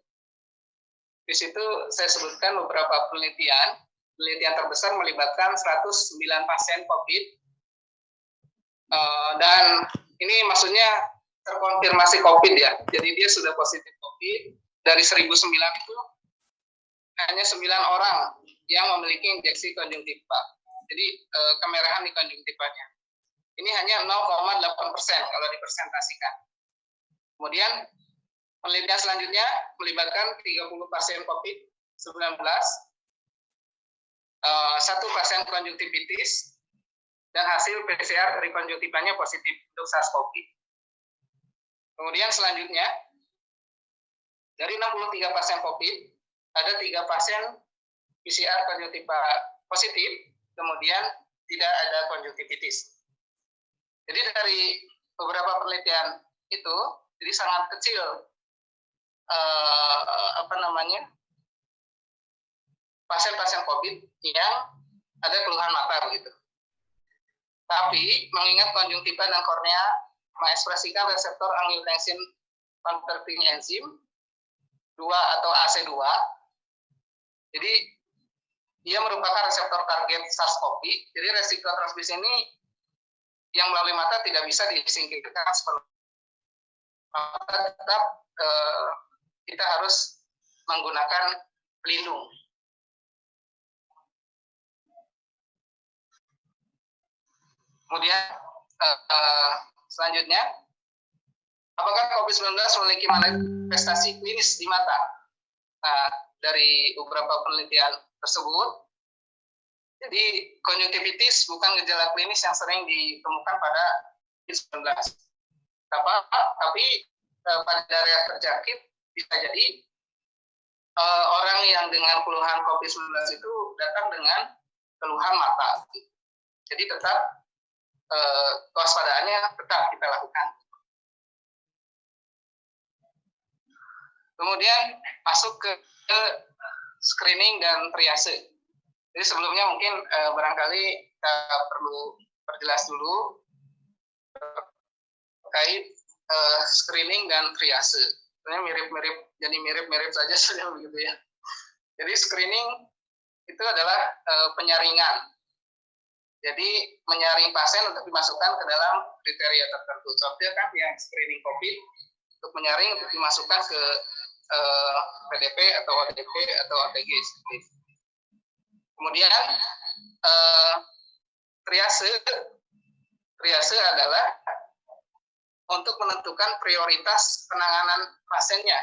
S6: Di situ saya sebutkan beberapa penelitian. Penelitian terbesar melibatkan 109 pasien COVID, dan ini maksudnya terkonfirmasi COVID ya. Jadi dia sudah positif COVID. Dari 1009 itu hanya 9 orang yang memiliki injeksi konjungtiva. Jadi kemerahan di konjungtivanya. Ini hanya 0,8% kalau dipresentasikan. Kemudian penelitian selanjutnya melibatkan 30 pasien COVID-19, 1 pasien konjungtivitis, dan hasil PCR dari konjungtivanya positif untuk SARS-CoV. Kemudian selanjutnya, dari 63 pasien COVID, ada 3 pasien PCR konjungtiva positif, kemudian tidak ada konjungtivitis. Jadi dari beberapa penelitian itu, jadi sangat kecil pasien-pasien COVID yang ada keluhan mata begitu. Tapi mengingat konjungtiva dan kornea mengekspresikan reseptor angiotensin converting enzim 2 atau AC2, jadi dia merupakan reseptor target SARS-CoV. Jadi resiko transmisi ini yang melalui mata tidak bisa disingkirkan sepenuhnya. Maka tetap kita harus menggunakan pelindung. Kemudian selanjutnya, apakah COVID-19 memiliki manifestasi klinis di mata? Nah, dari beberapa penelitian tersebut, jadi konjungtivitis bukan gejala klinis yang sering ditemukan pada COVID-19. Tapi pada daerah terjangkit bisa jadi orang yang dengan keluhan COVID-19 itu datang dengan keluhan mata. Jadi tetap kewaspadaannya tetap kita lakukan. Kemudian masuk ke screening dan triase. Jadi sebelumnya mungkin barangkali kita perlu perjelas dulu terkait screening dan triase. Sebenarnya mirip-mirip, jadi mirip-mirip saja sudah begitu ya. Jadi screening itu adalah penyaringan. Jadi menyaring pasien untuk dimasukkan ke dalam kriteria tertentu. Contohnya kan yang screening COVID untuk menyaring untuk dimasukkan ke PDP atau ODP atau OTG. Kemudian triase adalah untuk menentukan prioritas penanganan pasiennya,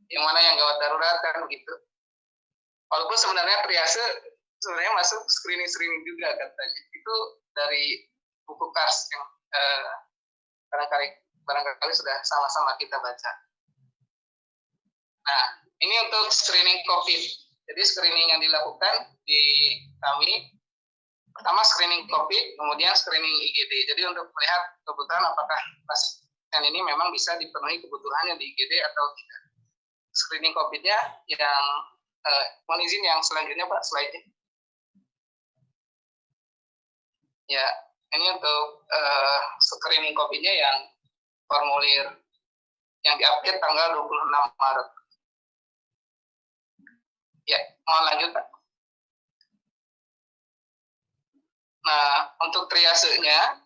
S6: yang mana yang gawat darurat kan begitu. Walaupun sebenarnya triase sebenarnya masuk screening juga katanya. Itu dari buku KARS yang barangkali sudah sama-sama kita baca. Nah, ini untuk screening COVID. Jadi screening yang dilakukan di kami, pertama screening COVID, kemudian screening IGD. Jadi untuk melihat kebutuhan apakah pasien ini memang bisa dipenuhi kebutuhannya di IGD atau tidak. Screening COVID-nya yang, mohon izin yang selanjutnya Pak, slide-nya. Ya, ini untuk screening COVID-nya yang formulir yang diupdate tanggal 26 Maret. Ya, mohon lanjut Pak. Nah, untuk triasenya,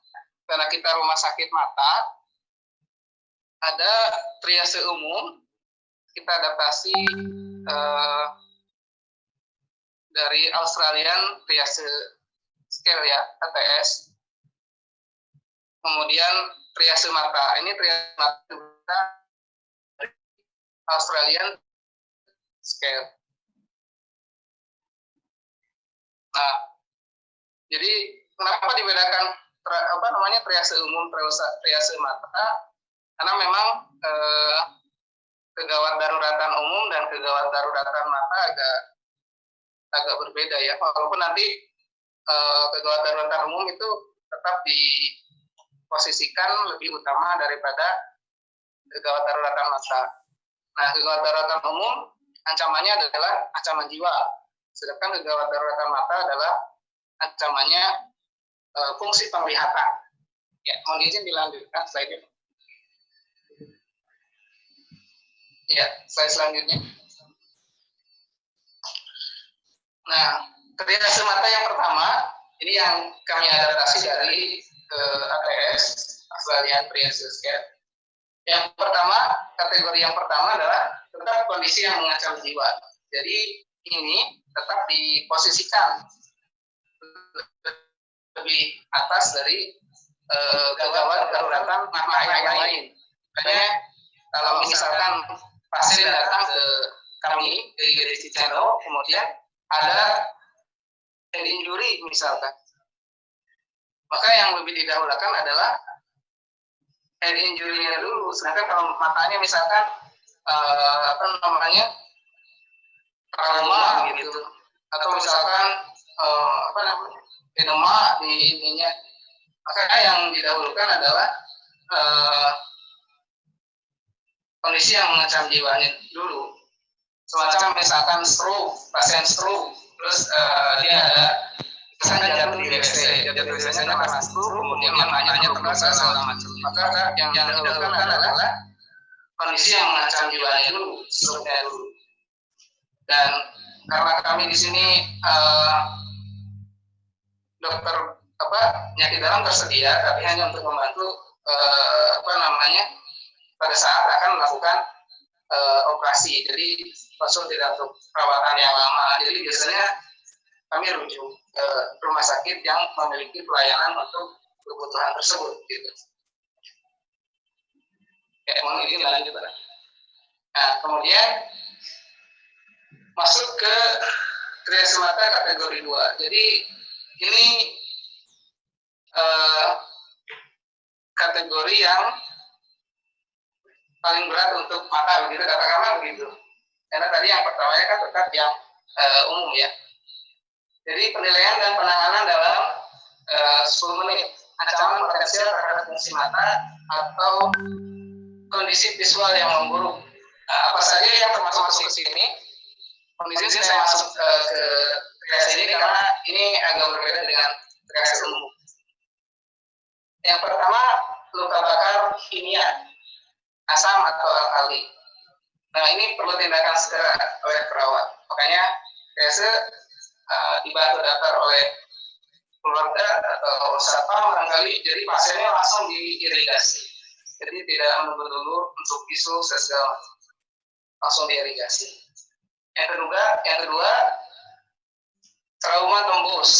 S6: karena kita rumah sakit mata, ada triase umum, kita adaptasi dari Australian Triase Scale ya, ATS. Kemudian triase mata, ini triase mata Australian Scale. Nah, jadi kenapa dibedakan triase umum, triase mata? Karena memang kegawat daruratan umum dan kegawat daruratan mata agak berbeda ya. Walaupun nanti kegawat daruratan umum itu tetap diposisikan lebih utama daripada kegawat daruratan mata. Nah, kegawat daruratan umum ancamannya adalah ancaman jiwa. Sedangkan kegawat daruratan mata adalah ancamannya fungsi penglihatan. Ya, mohon izin dilanjutkan slide-nya. Ya, slide selanjutnya. Nah, triase mata yang pertama, ini yang kami adaptasi dari ATS, Australian Triase Scale. Yang pertama, kategori yang pertama adalah tetap kondisi yang mengancam jiwa. Jadi ini tetap diposisikan lebih atas dari kegawat daruratan mata yang lain. Makanya kalau misalkan pasien datang ke kami ke IGD Cicendo, kemudian ada head injury misalkan, maka yang lebih didahulukan adalah head injury-nya dulu. Sedangkan kalau matanya misalkan trauma gitu, atau misalkan edema di ininya, maka yang didahulukan adalah kondisi yang mengancam jiwanya dulu. Semacam misalkan stroke, pasien stroke, terus dia ada misalkan jatuh di WC, biasanya karena stroke, kemudian matanya terluka segala macam. Maka yang didahulukan adalah kondisi yang mengancam jiwanya dulu, stroke-nya dulu. Dan karena kami di sini dokter penyakit dalam tersedia, tapi hanya untuk membantu pada saat akan melakukan operasi. Jadi konsul tidak untuk perawatan yang lama. Jadi biasanya kami rujuk ke rumah sakit yang memiliki pelayanan untuk kebutuhan tersebut. Gitu. Mohon izin lanjut. Nah, kemudian masuk ke triase mata kategori 2. Jadi ini kategori yang paling berat untuk mata, begitu katakanlah begitu. Karena tadi yang pertamanya kan tetap yang umum ya. Jadi penilaian dan penanganan dalam 10 menit. Ancaman potensial terhadap fungsi mata atau kondisi visual yang memburuk. Apa saja yang termasuk ke sini? Kondisi saya masuk ke triase ini karena ini agak berbeda dengan triase umum. Yang pertama, luka bakar kimia, asam atau alkali. Nah, ini perlu tindakan segera oleh perawat. Makanya biasa dibantu daftar oleh keluarga atau satpam barangkali, jadi pasiennya langsung diirigasi. Jadi tidak menunggu dulu untuk isu segala macam, langsung diirigasi. Yang kedua trauma tembus.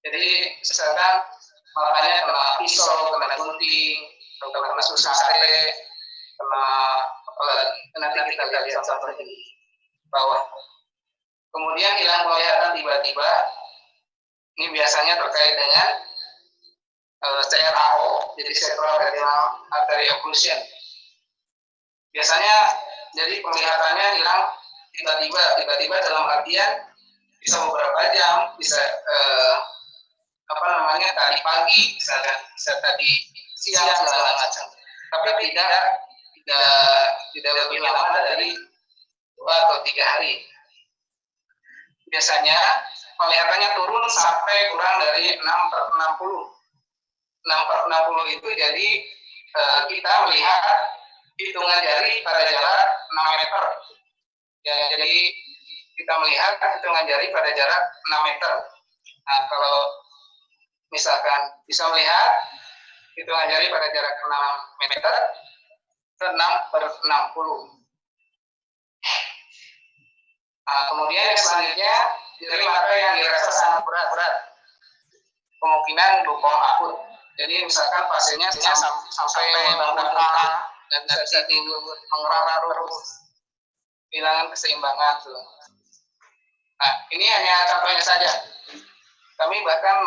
S6: Jadi misalkan matanya kena pisau, kena gunting, atau kena susah sate, nanti kita lihat contoh di bawah. Kemudian hilang penglihatan tiba-tiba, ini biasanya terkait dengan CRAO, jadi cerebral artery occlusion. Biasanya jadi penglihatannya hilang tiba-tiba dalam artian bisa beberapa jam, bisa tadi pagi, misalkan, bisa tadi siang segala macam. Tapi tidak lebih lama dari 2 atau 3 hari. Biasanya penglihatannya turun sampai kurang dari 6/60. 6/60 itu jadi kita melihat hitungan jari pada jarak 6 meter. Ya, jadi kita melihat hitungan jari pada jarak 6 meter. Nah, kalau misalkan bisa melihat hitungan jari pada jarak 6 meter, 6/60. Kemudian yang selanjutnya, dari mata yang dirasa sangat berat, kemungkinan glaukom akut. Jadi misalkan pasiennya sampai muntah dan bisa tidur mengerang terus, kehilangan keseimbangan. Nah, ini hanya contohnya saja. Kami bahkan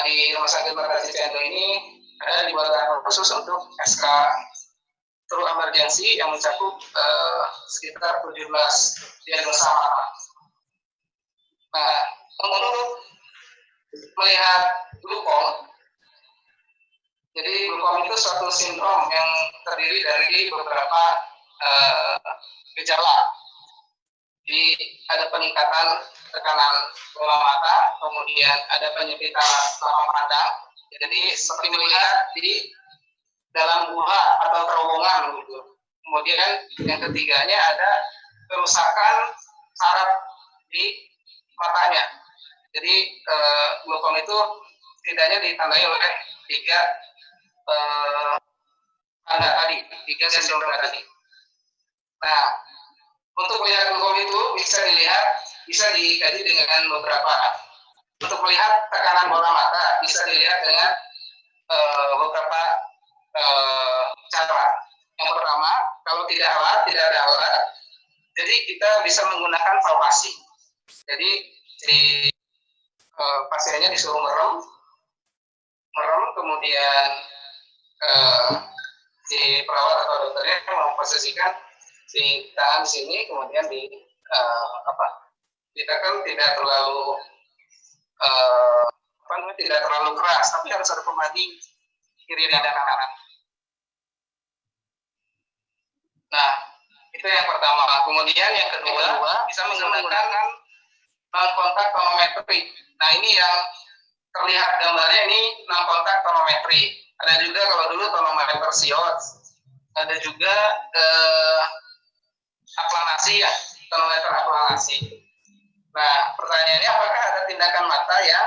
S6: di Rumah Sakit Barkasi Cendo ini ada dibuatkan khusus untuk SK True Emergency yang mencakup sekitar 17 diagnosa mata. Nah, untuk melihat glaukom, jadi glaukom itu suatu sindrom yang terdiri dari beberapa gejala. Jadi ada peningkatan tekanan bola mata, kemudian ada penyempitan lapang pandang. Jadi seperti melihat di dalam gua atau terowongan gitu. Kemudian yang ketiganya ada kerusakan saraf di matanya. Jadi glaukom itu setidaknya ditandai oleh 3 tanda tadi, 3 sindrom tadi. Nah, untuk melihat glaukom itu bisa dikaji dengan beberapa. Untuk melihat tekanan bola mata bisa dilihat dengan beberapa cara. Yang pertama, kalau tidak ada alat, jadi kita bisa menggunakan palpasi. Jadi pasiennya disuruh merem, kemudian si perawat atau dokternya memposisikan si tangan di sini, kemudian ditekan tidak terlalu tidak terlalu keras, tapi harus ada pembanding kiri dan kanan. Nah, itu yang pertama. Kemudian yang kedua bisa menggunakan non-kontak tonometri. Nah, ini yang terlihat gambarnya ini non-kontak tonometri. Ada juga kalau dulu tonometer SIOS. Ada juga aklanasi ya, tonometer aklanasi. Nah, pertanyaannya apakah ada tindakan mata yang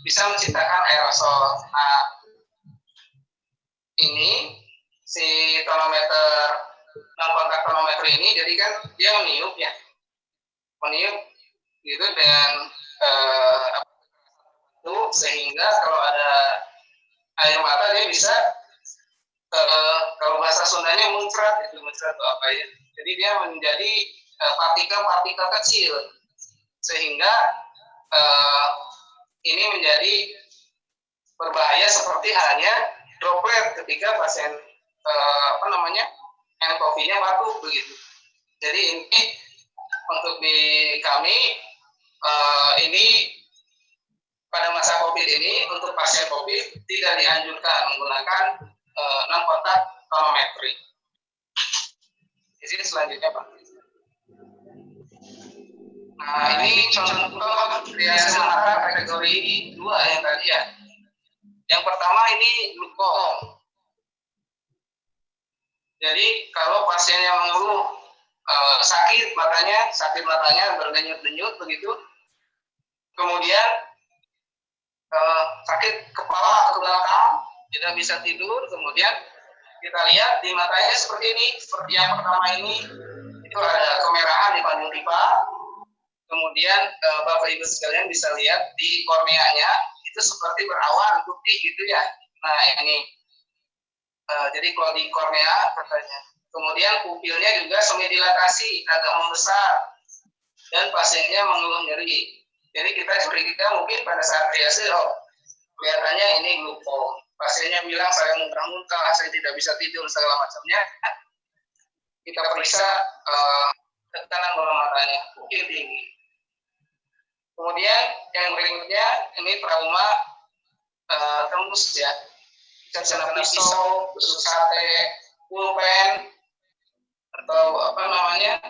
S6: bisa menciptakan aerosol? Nah, ini si tonometer non-kontak tonometri ini, jadi kan dia meniup gitu dengan itu, sehingga kalau ada air mata dia bisa kalau bahasa Sundanya muncrat atau apa ya. Jadi dia menjadi partikel-partikel kecil, sehingga ini menjadi berbahaya seperti halnya droplet ketika pasien nCoV-nya batuk begitu. Jadi ini untuk di kami ini pada masa COVID ini untuk pasien COVID tidak dianjurkan menggunakan non-kontak tonometri. Di sini selanjutnya Pak. Nah, ini contoh reaksi mata kategori 2 yang tadi ya. Yang pertama ini glukom. Jadi kalau pasiennya mengeluh sakit matanya berdenyut-denyut begitu, kemudian sakit kepala ke belakang, tidak bisa tidur, kemudian kita lihat di matanya seperti ini, seperti yang pertama ini, itu ada kemerahan di pandung pipa. Kemudian Bapak Ibu sekalian bisa lihat di korneanya itu seperti berawan putih gitu ya. Nah ini, jadi kalau di kornea katanya. Kemudian pupilnya juga semi dilatasi, agak membesar, dan pasiennya mengeluh nyeri. Jadi kita curiga mungkin pada saat triase, kelihatannya ini glukom. Pasiennya bilang saya muntah-muntah, saya tidak bisa tidur segala macamnya. Kita periksa tekanan bola matanya, pupil tinggi. Kemudian yang berikutnya ini trauma tembus ya, bisa kena pisau, tusuk sate, pulpen, atau apa namanya?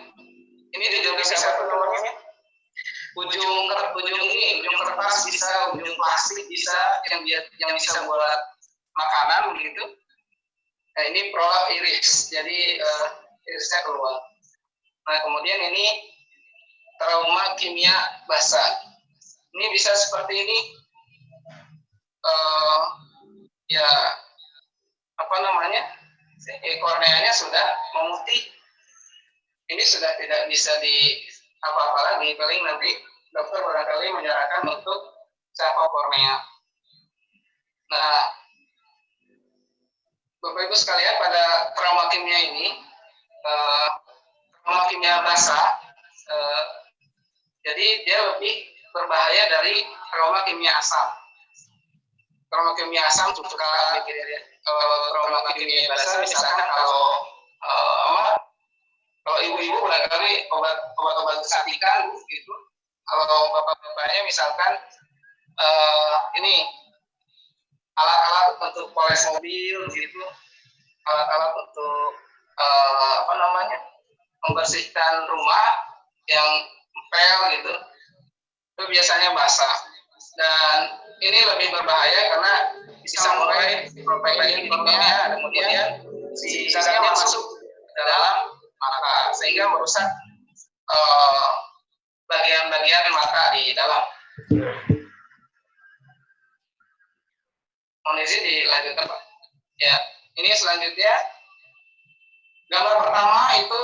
S6: Ini juga bisa apa namanya? Ujung kertas bisa, ujung plastik bisa, yang bisa buat makanan begitu. Nah ini prolap iris, jadi irisnya keluar. Nah kemudian ini trauma kimia basah. Ini bisa seperti ini, ya apa namanya? Korneanya sudah memutih. Ini sudah tidak bisa di apa-apa lagi, paling nanti dokter barangkali menyarankan untuk campak kornea. Nah, Bapak Ibu sekalian, pada trauma kimia ini, trauma kimia basah, jadi dia lebih berbahaya dari trauma kimia asam. Trauma kimia asam suka mikir ya. Trauma kimia basah misalkan kalau ibu-ibu barangkali obat-obat kesakitan gitu. Kalau bapak-bapaknya misalkan ini alat-alat untuk poles mobil gitu, alat-alat untuk apa namanya, membersihkan rumah yang empel gitu, itu biasanya basah. Dan ini lebih berbahaya karena bisa mulai protein kimia, kemudian si zatnya masuk ke dalam mata sehingga merusak bagian-bagian mata di dalam. Mohon izin dilanjutkan Pak. Ya, ini selanjutnya gambar pertama itu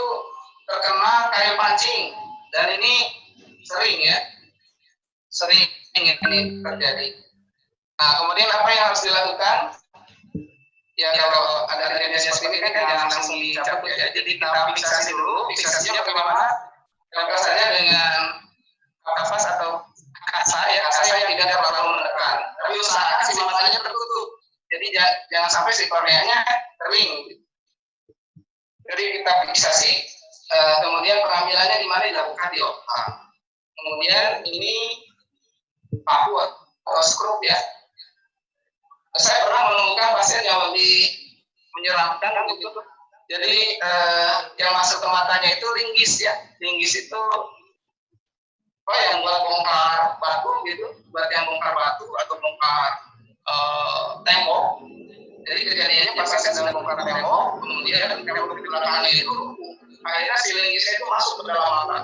S6: terkena kayu pancing, dan ini sering ini terjadi. Nah kemudian apa yang harus dilakukan? Ya kalau ada kejadian seperti ini kan jangan langsung dicabut ya. Jadi kita fiksasi dulu. Fiksasinya bagaimana? Lakukan saja dengan kapas atau kasa yang tidak terlalu menekan. Tapi usahakan si matanya tertutup. Jadi jangan sampai si korneanya kering. Jadi kita fiksasi. Kemudian pengambilannya di mana dilakukan di otak. Kemudian ini paku atau skrup ya. Saya pernah menemukan pasien yang lebih menyeramkan gitu. Jadi yang masuk ke matanya itu ringgis ya. Ringgis itu yang buat bongkar batu gitu, buat yang bongkar batu atau bongkar tembok. Jadi kejadiannya pas pasien sedang bongkar tembok, kemudian tembok di belakangnya itu akhirnya si ringgisnya itu masuk ke dalam mata.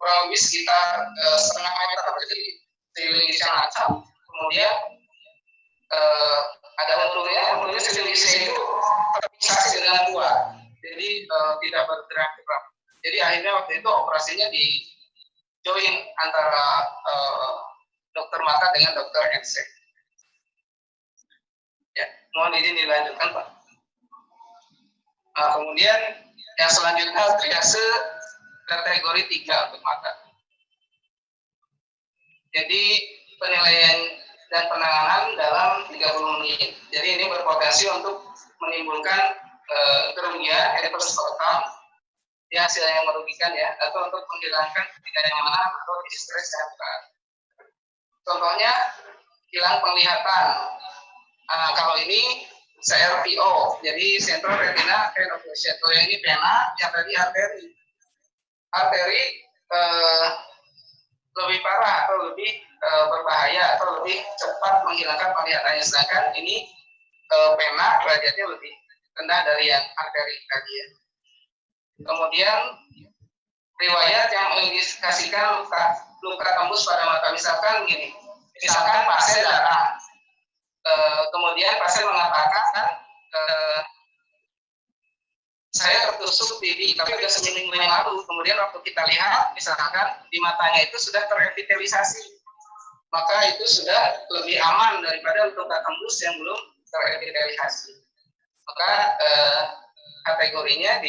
S6: Kurang lebih sekitar setengah meter, jadi si ringgisnya lancap. Kemudian ada untungnya si ringgisnya itu terpisah dengan kuat, jadi tidak bergerak-gerak. Jadi akhirnya waktu itu operasinya di join antara dokter mata dengan dokter ensek. Ya, mohon izin dilanjutkan Pak. Kemudian yang selanjutnya triase kategori 3 untuk mata. Jadi penilaian dan penanganan dalam 30 menit. Jadi ini berpotensi untuk menimbulkan kerugian adverse outcome, ya hasil yang merugikan ya, atau untuk menghilangkan ketidaknyamanan atau distres yang berat. Contohnya hilang penglihatan. Kalau ini CRVO, jadi Central Retina Venocclusion. Kalau yang ini pena, yang tadi arteri. Arteri lebih parah atau lebih berbahaya atau lebih cepat menghilangkan penglihatannya, sedangkan ini pena derajatnya lebih rendah dari yang arteri tadi ya. Kemudian riwayat yang mengindikasikan luka tembus pada mata, misalkan gini, misalkan pasien datang, kemudian pasien mengatakan saya tertusuk pipi, tapi sudah seminggu yang lalu. Kemudian waktu kita lihat, misalkan di matanya itu sudah terepitelisasi, maka itu sudah lebih aman daripada luka tembus yang belum terepitelisasi. Maka kategorinya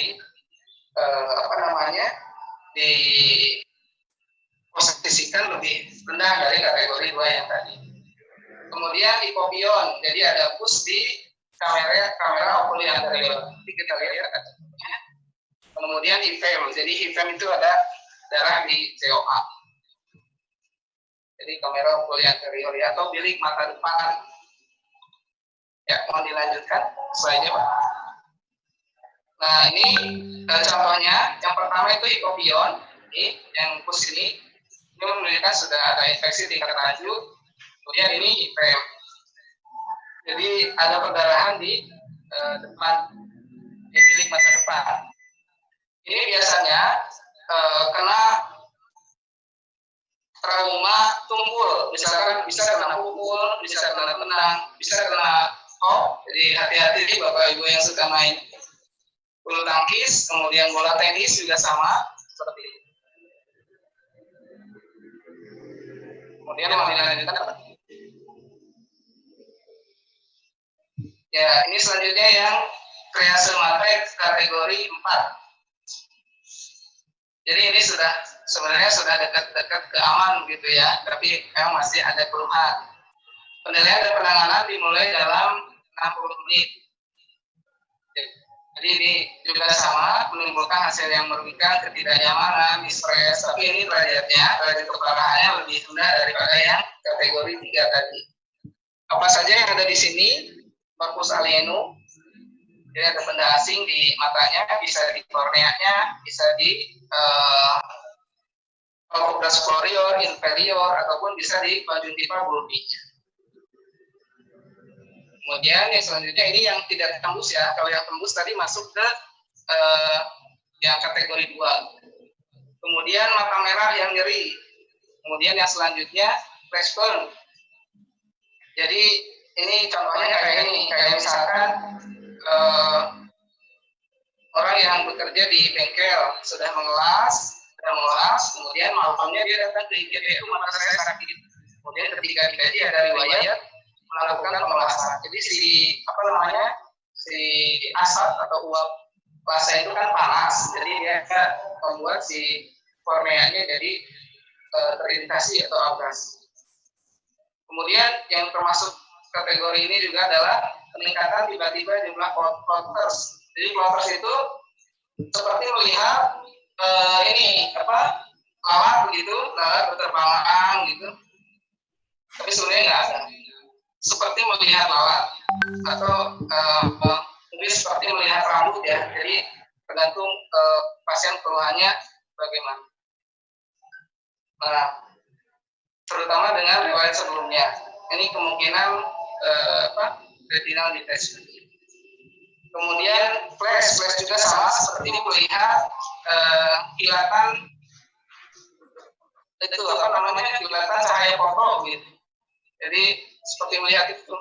S6: diposisikan lebih rendah dari kategori 2 yang tadi. Kemudian hipopion, jadi ada pus di kamera okuli anterior. Nanti kita lihat. Kemudian hifem, jadi hifem itu ada darah di COA. Jadi kamera okuli anterior ya, atau bilik mata depan. Ya, mau dilanjutkan slide-nya, Pak. Nah, ini contohnya. Yang pertama itu hipopion, ini yang pus ini menunjukkan sudah ada infeksi tingkat lanjut. Kemudian ini hifem. Jadi ada perdarahan di depan, di bilik mata depan. Ini biasanya kena trauma tumpul, misalkan bisa kena pukul, bisa kena tenang, bisa kena jadi hati-hati Bapak Ibu yang suka main bulu tangkis, kemudian bola tenis juga sama seperti ini. Kemudian yang dilanjutkan. Ya, ini selanjutnya yang krease matrix kategori 4. Jadi ini sebenarnya sudah dekat-dekat ke aman gitu ya, tapi memang masih ada keluhan. Penilaian dan penanganan dimulai dalam 60 menit. Jadi ini juga sama, menimbulkan hasil yang merugikan, ketidaknyamanan, stres, tapi ini derajat keparahannya lebih rendah daripada yang kategori 3 tadi. Apa saja yang ada di sini? Corpus alienum, jadi ada benda asing di matanya, bisa di korneanya, bisa di corpus superior, inferior, ataupun bisa di conjunctiva bulbinya. Kemudian yang selanjutnya ini yang tidak tembus ya, kalau yang tembus tadi masuk ke yang kategori 2. Kemudian mata merah yang nyeri. Kemudian yang selanjutnya flash burn. Jadi ini contohnya kayak ini, kayak misalkan orang yang bekerja di bengkel sudah mengelas, kemudian malamnya dia datang ke IGD, mata saya sakit. Kemudian ketika IGD ada riwayat melakukan pengelasan. Jadi si asap atau uap lasa itu kan panas, jadi dia membuat si korneanya jadi teriritasi atau abrasi. Kemudian yang termasuk kategori ini juga adalah peningkatan tiba-tiba jumlah plotters. Jadi plotters itu seperti melihat lalat begitu, lalat berterbangan gitu. Tapi sebenarnya nggak ada. Seperti melihat lalat atau mungkin seperti melihat rambut ya. Jadi tergantung pasien keluhannya bagaimana. Nah, terutama dengan riwayat sebelumnya. Ini kemungkinan retinal detachment. Kemudian flash juga sama seperti ini, melihat kilatan itu kilatan cahaya foto gitu. Jadi seperti melihat itu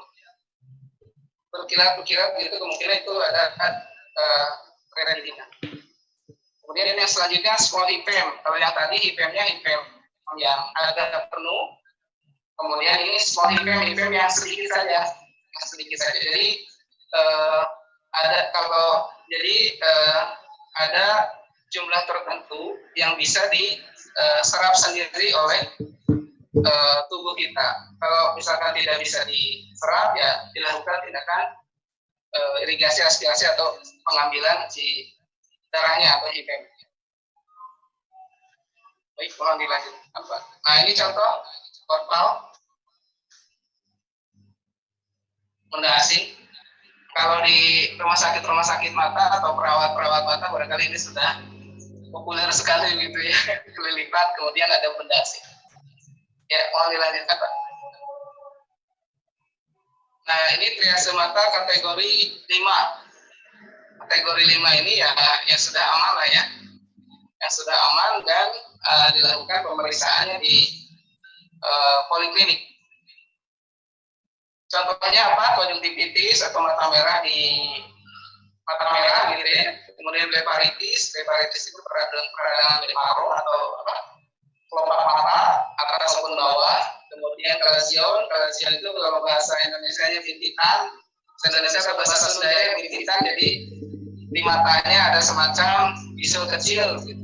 S6: berkilat gitu, kemungkinan itu ada retina. Kemudian yang selanjutnya small hipem. Kalau yang tadi hipemnya hipem yang agak penuh. Kemudian ini small hipem yang sedikit saja, Jadi ada jumlah tertentu yang bisa diserap sendiri oleh tubuh kita. Kalau misalkan tidak bisa diserap, ya dilakukan tindakan irigasi aspirasi atau pengambilan si darahnya atau hipem. Baik, mohon dilanjutkan, Pak. Nah, ini contoh korpal benda asing. Kalau di rumah sakit mata atau perawat mata barangkali ini sudah populer sekali gitu ya, kelilipan, kemudian ada benda asing. Ya, mohon dilanjutkan, Pak. Nah, ini triase mata kategori 5. Kategori 5 ini ya yang sudah aman lah ya. Yang sudah aman dan dilakukan pemeriksaannya di poliklinik. Contohnya apa? Konjungtivitis atau mata merah gitu ya. Kemudian blefaritis itu peradangan blefaro atau apa? Kelopak mata atas maupun bawah. Kemudian kalasion itu kalau bahasa Indonesianya bintitan, Indonesia atau bahasa Sunda bintitan, jadi di matanya ada semacam bisul kecil. Gitu.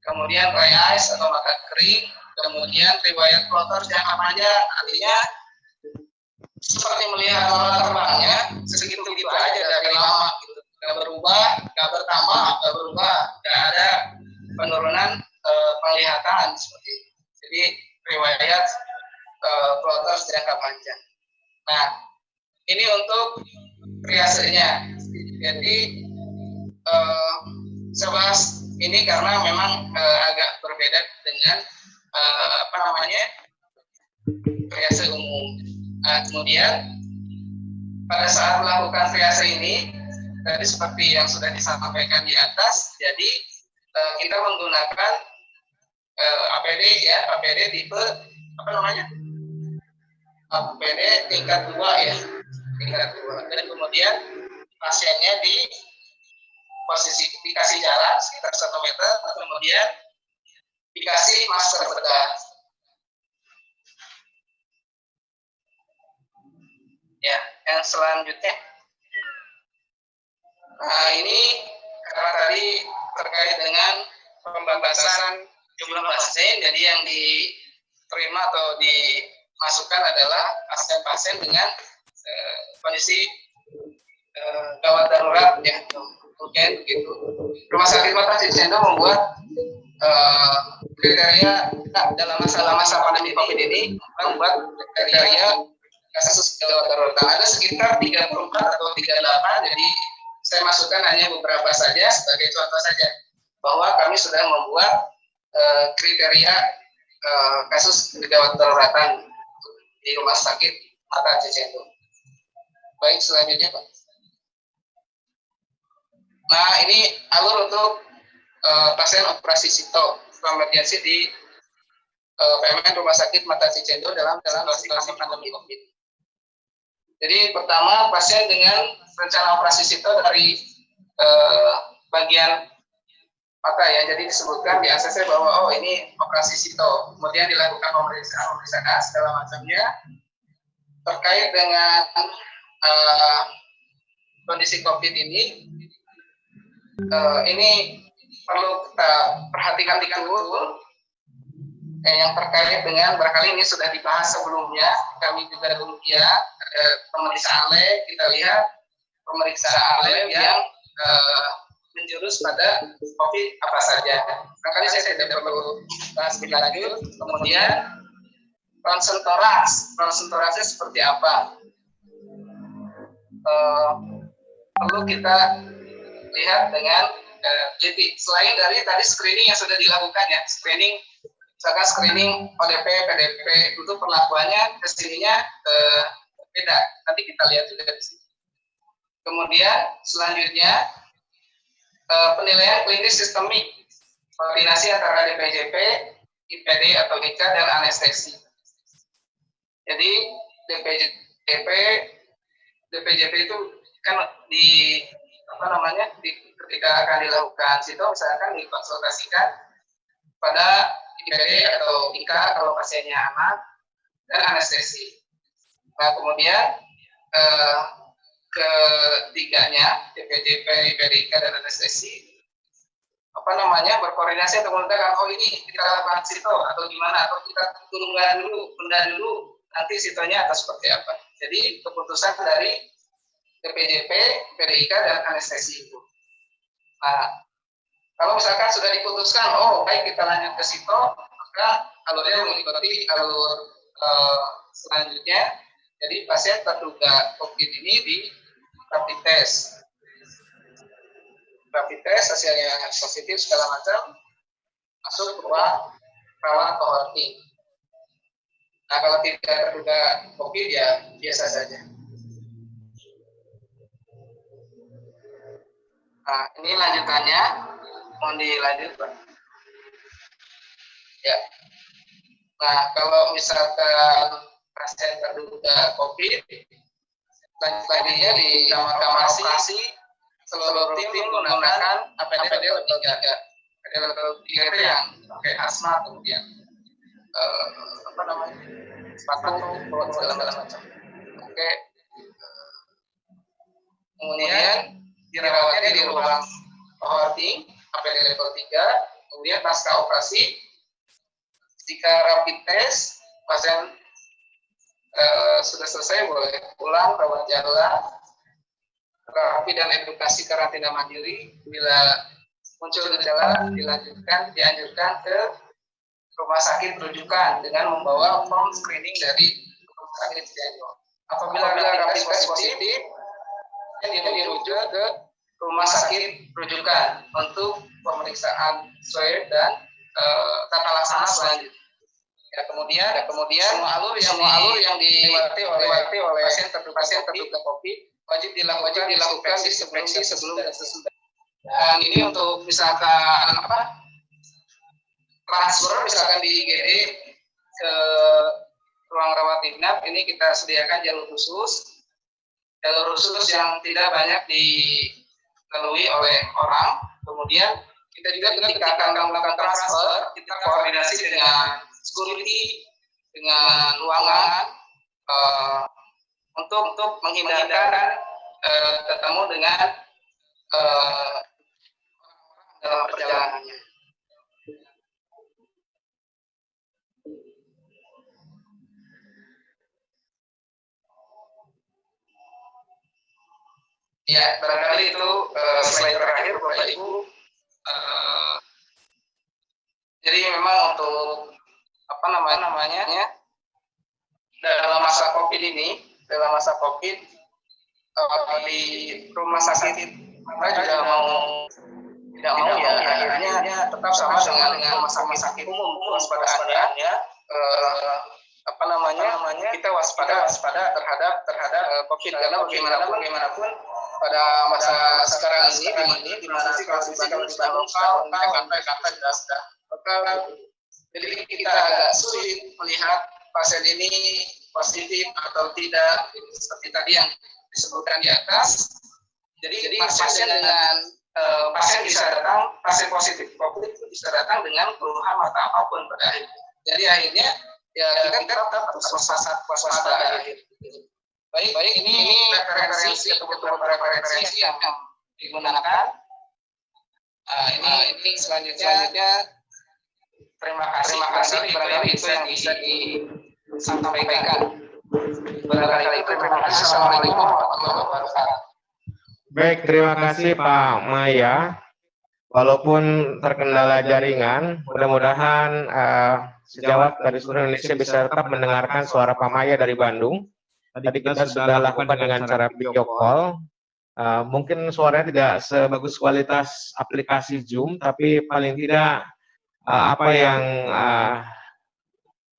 S6: Kemudian dry eyes atau mata kering, kemudian riwayat kloter jangka panjang, artinya seperti melihat orang terbangnya segitu-gitu aja dari lama gitu, nggak berubah, nggak bertambah, nggak berubah, nggak ada penurunan penglihatan seperti itu. Jadi riwayat kloter jangka panjang. Nah, ini untuk triasenya. Jadi saya bahas ini karena memang agak berbeda dengan triase umum. Nah, kemudian pada saat melakukan triase ini, tadi seperti yang sudah disampaikan di atas, jadi kita menggunakan APD ya, APD tipe APD tingkat 2 ya, tingkat 2. Dan kemudian pasiennya dikasih jarak sekitar 1 meter, kemudian dikasih masker bedah. Ya, yang selanjutnya. Nah, ini karena tadi terkait dengan pembatasan jumlah pasien, jadi yang diterima atau dimasukkan adalah pasien-pasien dengan kondisi gawat darurat ya, mungkin gitu. Rumah Sakit Mata Cicendo membuat kriteria dalam masa pandemi COVID ini, membuat kriteria kasus gawat darurat. Ada sekitar 34 atau 38, jadi saya masukkan hanya beberapa saja sebagai contoh saja bahwa kami sudah membuat kriteria kasus gawat daruratan di Rumah Sakit Mata Cicendo. Baik, selanjutnya Pak. Nah, ini alur untuk pasien operasi sito emergensi di PMN Rumah Sakit Mata Cicendo dalam situasi pandemi COVID. Jadi pertama, pasien dengan rencana operasi sito dari bagian mata ya, jadi disebutkan di ACC bahwa ini operasi sito, kemudian dilakukan pemeriksaan segala macamnya terkait dengan kondisi COVID ini. Ini perlu kita perhatikan betul. Yang terkait dengan barangkali ini sudah dibahas sebelumnya, kami juga dulu ya pemeriksaan lab, kita lihat pemeriksaan lab yang menjurus pada COVID apa saja. Barangkali saya tidak perlu bahas lebih lanjut. Kemudian ronsen toraksnya seperti apa? Perlu kita lihat dengan jadi selain dari tadi screening yang sudah dilakukan ya, misalkan screening ODP, PDP, untuk perlakuannya kesininya beda. Nanti kita lihat juga di sini. Kemudian selanjutnya penilaian klinis sistemik, koordinasi antara DPJP, IPD atau IKA dan anestesi. Jadi DPJP itu kan ketika akan dilakukan situ misalkan dikonsultasikan pada IPD atau IKA kalau pasiennya anak dan anestesi. Nah, kemudian ketiganya DPJP, IPD, IKA dan anestesi berkoordinasi untuk menentukan ini kita lakukan situ atau gimana, atau kita tunda dulu nanti situnya akan seperti apa. Jadi keputusan dari DPJP, PDIK, dan anestesi itu. Nah, kalau misalkan sudah diputuskan, baik kita lanjut ke situ, maka alurnya mengikuti alur selanjutnya. Jadi pasien terduga COVID ini di rapid test. Rapid test hasilnya positif segala macam, masuk ke ruang rawat cohorting. Nah, kalau tidak terduga COVID ya biasa saja. Nah, ini lanjutannya, mohon dilanjut, Pak. Ya. Nah, kalau misalkan pasien terduga COVID, selanjutnya di kamar operasi seluruh tim menggunakan APD level 3. APD level 3 itu yang pakai asma, kemudian sepatu, segala macam. Oke. Kemudian dirawatnya di ruang holding APD level 3. Kemudian pasca operasi, jika rapid test pasien sudah selesai, boleh pulang rawat jalan. Terapi dan edukasi karantina mandiri. Bila muncul gejala, dianjurkan ke rumah sakit rujukan dengan membawa form screening dari rumah sakit Cianjur. Apabila rapid test positif, ini dirujuk ke rumah sakit rujukan untuk pemeriksaan swab dan tata laksana selanjutnya. Ya, kemudian semua alur yang dilewati oleh pasien terduga COVID wajib dilakukan disinfeksi sebelum dan sesudah. Dan ini untuk misalkan transfer misalkan di IGD ke ruang rawat inap, ini kita sediakan jalur khusus yang tidak banyak dilalui oleh orang. Kemudian kita juga ketika akan melakukan transfer, kita koordinasi dengan security, dengan ruangan untuk menghindarkan ketemu dengan orang dalam perjalanannya. Ya, barangkali itu slide terakhir, Bapak Ibu. Jadi memang untuk dalam masa COVID ini, di rumah sakit kita juga tidak mau ya akhirnya tetap sama dengan rumah sakit umum waspadaannya kita waspada terhadap COVID, karena bagaimanapun pada masa sekarang ini di mana kalau di Bandung kata sudah jadi kita agak sulit melihat pasien ini positif atau tidak, seperti tadi yang disebutkan di atas. Jadi pasien positif COVID itu bisa datang dengan keluhan atau apapun pada akhirnya. Jadi akhirnya ya kita tetap harus waspada akhir. Baik, ini referensi yang digunakan. Ini selanjutnya. Terima kasih. Barangkali itu yang bisa disampaikan. Barangkali itu. Terima kasih. Assalamualaikum warahmatullahi wabarakatuh.
S2: Baik, terima kasih Pak Maya. Walaupun terkendala jaringan, mudah-mudahan sejawat dari seluruh Indonesia bisa tetap mendengarkan suara Pak Maya dari Bandung. Tadi kita sudah lakukan dengan cara video call. Mungkin suaranya tidak sebagus kualitas aplikasi Zoom, tapi paling tidak apa yang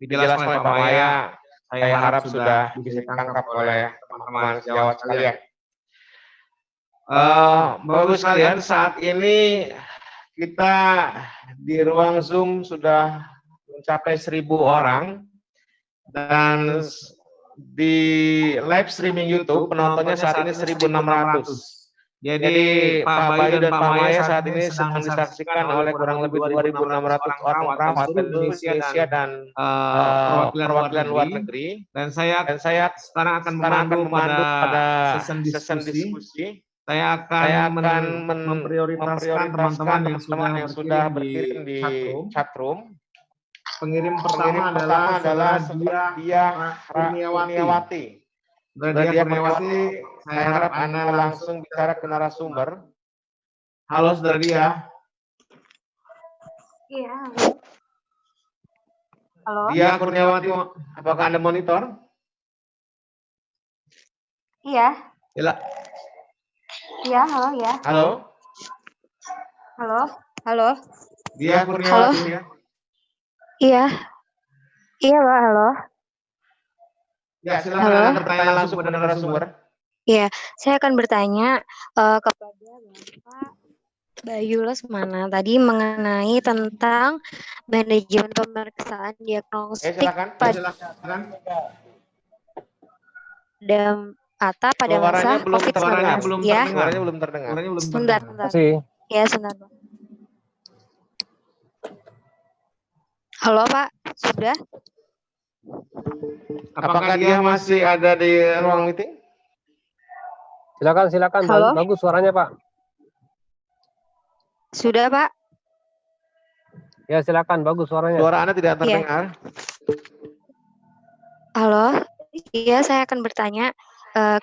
S2: dijelaskan oleh Pak Maya, saya harap sudah bisa ditangkap oleh teman-teman sejawat sekalian. Bagus sekalian, saat ini kita di ruang Zoom sudah mencapai 1.000 orang, dan di live streaming YouTube penontonnya saat ini 1.600. Jadi Pak Bayu dan Pak Maya saat ini sedang disaksikan oleh kurang lebih 2.600 orang perawat Indonesia dan perwakilan luar negeri. Dan saya sekarang akan memandu pada sesi diskusi. Saya akan memprioritaskan teman-teman yang sudah berkirim di chatroom. Pengirim pertama adalah Dia Kurniawati. Dia Kurniawati, saya harap Anda langsung bicara ke narasumber. Halo, Saudara Dia.
S7: Iya. Halo.
S2: Dia Kurniawati, apakah Anda monitor?
S7: Iya. Iya, halo ya.
S2: Halo.
S7: Halo.
S2: Dia Kurniawati ya.
S7: Iya. Iya, Pak, halo.
S2: Ya, silakan
S7: Halo.
S2: Anda bertanya langsung kepada narasumber.
S7: Iya, saya akan bertanya kepada Bapak Bayu Lesmana tadi mengenai tentang manajemen pemeriksaan diagnostik
S2: Silakan.
S7: pada pada masa COVID-19. Ya,
S2: Suaranya belum terdengar.
S7: sebentar. Ya, sebentar. Pak. Halo Pak, sudah?
S2: Apakah dia masih ada di ruang meeting?
S4: Silakan.
S7: Halo?
S4: Bagus suaranya, Pak.
S7: Sudah Pak?
S4: Ya, silakan. Bagus suaranya.
S2: Suara Anda tidak terdengar.
S7: Halo? Iya, saya akan bertanya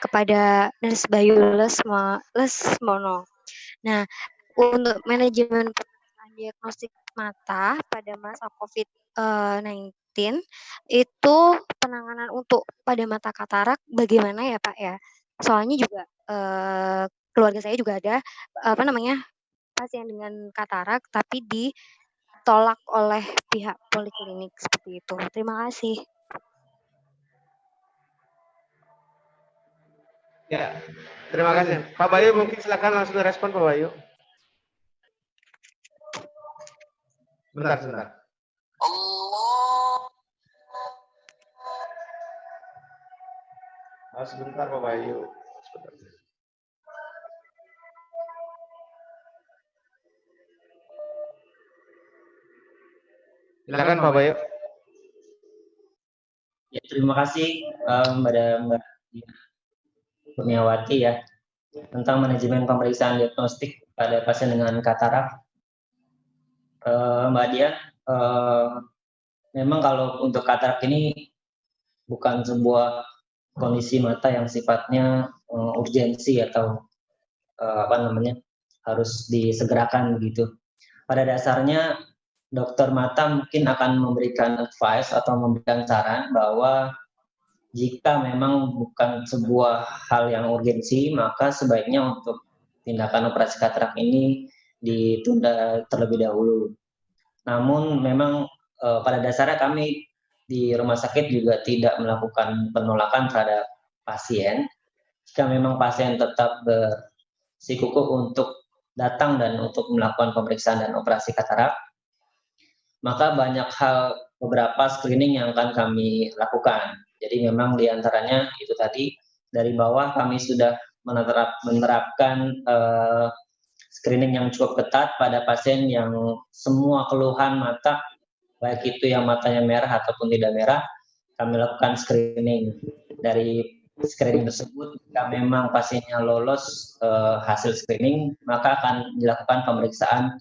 S7: kepada Nurse Bayu Lesmono. Nah, untuk manajemen pemeriksaan diagnostik mata pada masa COVID-19 itu penanganan untuk pada mata katarak bagaimana ya Pak ya? Soalnya juga keluarga saya juga ada pasien dengan katarak tapi ditolak oleh pihak poliklinik seperti itu. Terima kasih.
S2: Ya, terima kasih. Pak Bayu mungkin silakan langsung direspon Pak Bayu. Sebentar. Sebentar Pak Bayu. Silakan Pak Bayu.
S5: Ya, terima kasih Mbak Kurniawati ya tentang manajemen pemeriksaan diagnostik pada pasien dengan katarak. Mbak Dia, memang kalau untuk katarak ini bukan sebuah kondisi mata yang sifatnya urgensi atau harus disegerakan begitu. Pada dasarnya dokter mata mungkin akan memberikan advice atau memberikan saran bahwa jika memang bukan sebuah hal yang urgensi, maka sebaiknya untuk tindakan operasi katarak ini ditunda terlebih dahulu. Namun memang pada dasarnya kami di rumah sakit juga tidak melakukan penolakan terhadap pasien. Jika memang pasien tetap bersikukuh untuk datang dan untuk melakukan pemeriksaan dan operasi katarak, maka banyak hal beberapa screening yang akan kami lakukan. Jadi memang diantaranya itu tadi dari bawah kami sudah menerapkan screening yang cukup ketat pada pasien yang semua keluhan mata, baik itu yang matanya merah ataupun tidak merah, kami lakukan screening. Dari screening tersebut, jika memang pasiennya lolos hasil screening, maka akan dilakukan pemeriksaan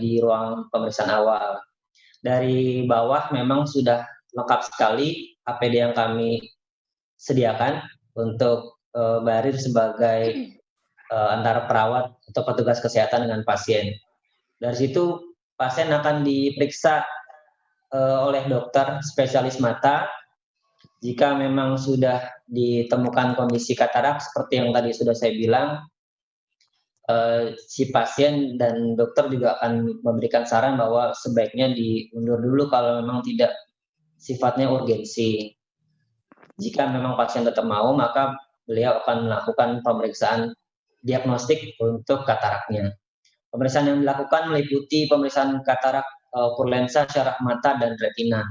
S5: di ruang pemeriksaan awal. Dari bawah memang sudah lengkap sekali APD yang kami sediakan untuk barir sebagai antara perawat atau petugas kesehatan dengan pasien. Dari situ pasien akan diperiksa oleh dokter spesialis mata. Jika memang sudah ditemukan kondisi katarak seperti yang tadi sudah saya bilang, si pasien dan dokter juga akan memberikan saran bahwa sebaiknya diundur dulu kalau memang tidak sifatnya urgensi. Jika memang pasien tetap mau, maka beliau akan melakukan pemeriksaan diagnostik untuk kataraknya. Pemeriksaan yang dilakukan meliputi pemeriksaan katarak ukur lensa, syaraf mata, dan retina.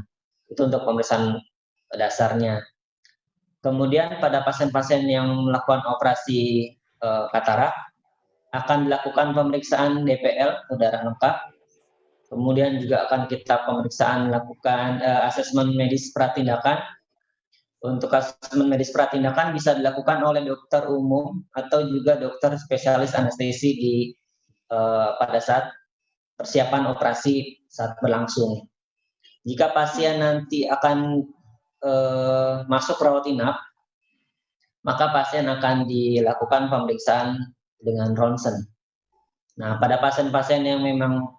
S5: Itu untuk pemeriksaan dasarnya. Kemudian pada pasien-pasien yang melakukan operasi katarak, akan dilakukan pemeriksaan DPL atau darah lengkap. Kemudian juga akan kita pemeriksaan lakukan asesmen medis pratindakan. Untuk asesmen medis pratindakan bisa dilakukan oleh dokter umum atau juga dokter spesialis anestesi pada saat persiapan operasi saat berlangsung. Jika pasien nanti akan masuk rawat inap, maka pasien akan dilakukan pemeriksaan dengan ronsen. Nah, pada pasien-pasien yang memang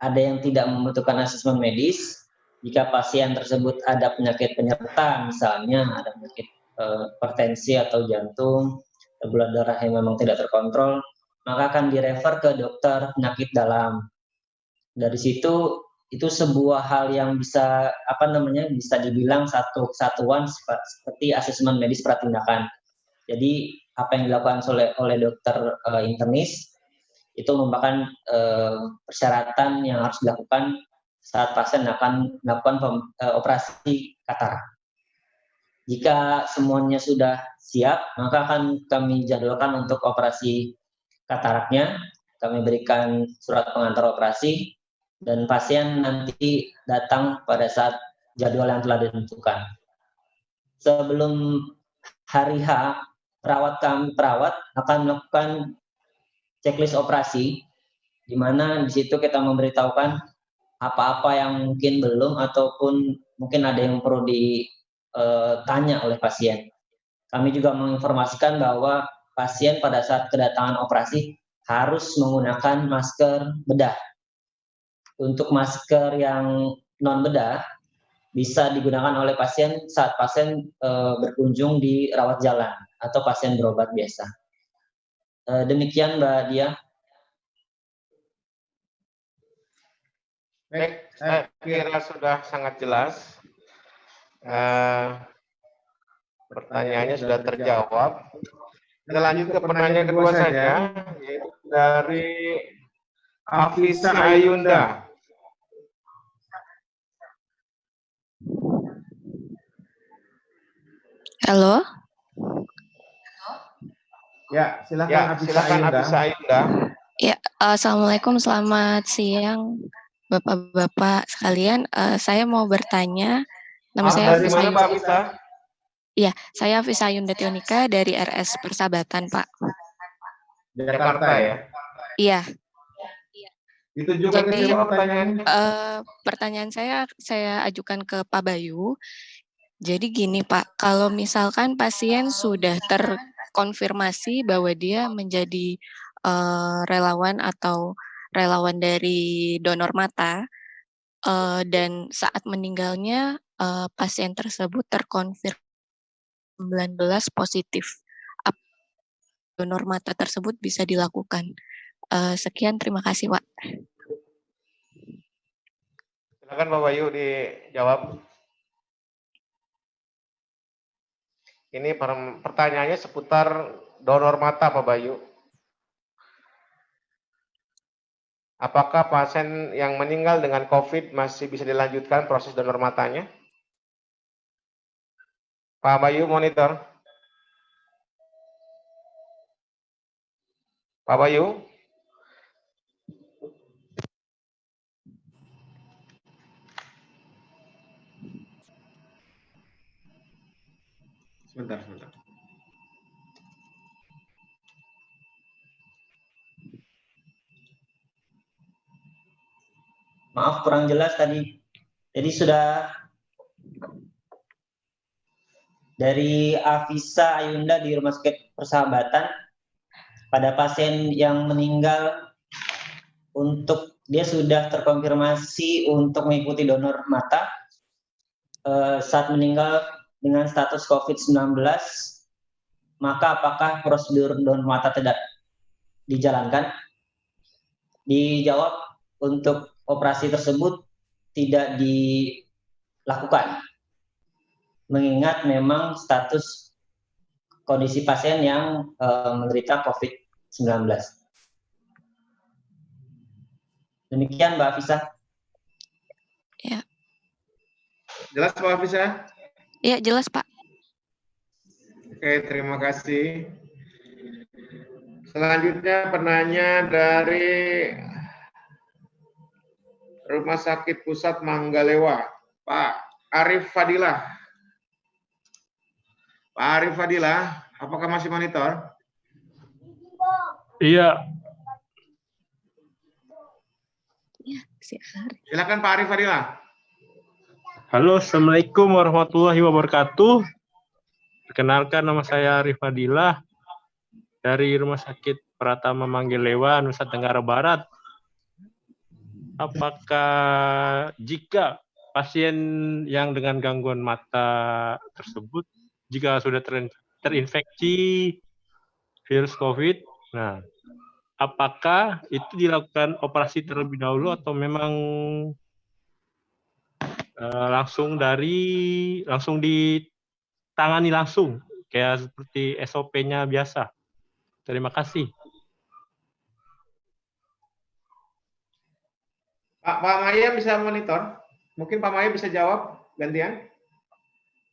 S5: ada yang tidak membutuhkan asesmen medis, jika pasien tersebut ada penyakit penyerta, misalnya ada penyakit hipertensi atau jantung, gula darah yang memang tidak terkontrol, maka akan direfer ke dokter penyakit dalam. Dari situ itu sebuah hal yang bisa bisa dibilang satu kesatuan seperti asesmen medis pratindakan. Jadi apa yang dilakukan oleh dokter internis itu merupakan persyaratan yang harus dilakukan saat pasien akan melakukan operasi katarak. Jika semuanya sudah siap, maka akan kami jadwalkan untuk operasi kataraknya. Kami berikan surat pengantar operasi dan pasien nanti datang pada saat jadwal yang telah ditentukan. Sebelum hari H, perawat akan melakukan checklist operasi, di mana di situ kita memberitahukan apa-apa yang mungkin belum ataupun mungkin ada yang perlu ditanya oleh pasien. Kami juga menginformasikan bahwa pasien pada saat kedatangan operasi harus menggunakan masker bedah. Untuk masker yang non bedah bisa digunakan oleh pasien saat pasien berkunjung di rawat jalan atau pasien berobat biasa. Demikian Mbak Dia.
S2: Baik, saya kira sudah sangat jelas. Pertanyaannya sudah terjawab. Kita lanjut ke pertanyaan kedua saja, yaitu dari Afisa Ayunda.
S8: Halo.
S2: Ya, silakan Afisa Ayunda.
S8: Ya, assalamualaikum, selamat siang, bapak-bapak sekalian. Saya mau bertanya, nama saya
S2: Dari mana Pak Afisa?
S8: Iya, saya Afisa Ayunda Tionika dari RS Persahabatan, Pak.
S2: Jakarta ya?
S8: Iya.
S2: Itu juga
S8: Jadi,
S2: pertanyaannya.
S8: pertanyaan saya ajukan ke Pak Bayu. Jadi gini Pak, kalau misalkan pasien sudah terkonfirmasi bahwa dia menjadi relawan atau relawan dari donor mata, dan saat meninggalnya pasien tersebut terkonfirmasi 19 positif, donor mata tersebut bisa dilakukan. Sekian, terima kasih Pak.
S2: Silakan Pak Bayu dijawab. Ini pertanyaannya seputar donor mata Pak Bayu. Apakah pasien yang meninggal dengan COVID masih bisa dilanjutkan proses donor matanya? Pak Bayu monitor. Pak Bayu. Sebentar.
S5: Maaf kurang jelas tadi. Jadi sudah dari Afisa Ayunda di Rumah Sakit Persahabatan pada pasien yang meninggal dia sudah terkonfirmasi untuk mengikuti donor mata saat meninggal dengan status COVID-19, maka apakah prosedur donor mata tidak dijalankan? Dijawab untuk operasi tersebut tidak dilakukan, mengingat memang status kondisi pasien yang menderita COVID-19. Demikian Mbak Afisa.
S8: Ya.
S2: Jelas Pak Afisa?
S8: Iya, jelas Pak.
S2: Oke, terima kasih. Selanjutnya penanya dari Rumah Sakit Pusat Manggalewa, Pak Arif Fadilah. Pak Arif Fadilah, apakah masih monitor?
S9: Iya.
S2: Silakan Pak Arif Fadilah.
S9: Halo, Assalamualaikum warahmatullahi wabarakatuh. Perkenalkan, nama saya Arif Fadilah dari Rumah Sakit Pratama Manggalewa, Nusa Tenggara Barat. Apakah jika pasien yang dengan gangguan mata tersebut, jika sudah terinfeksi virus COVID, nah, apakah itu dilakukan operasi terlebih dahulu atau memang langsung ditangani langsung kayak seperti SOP-nya biasa. Terima kasih.
S2: Pak Maya bisa monitor? Mungkin Pak Maya bisa jawab gantian.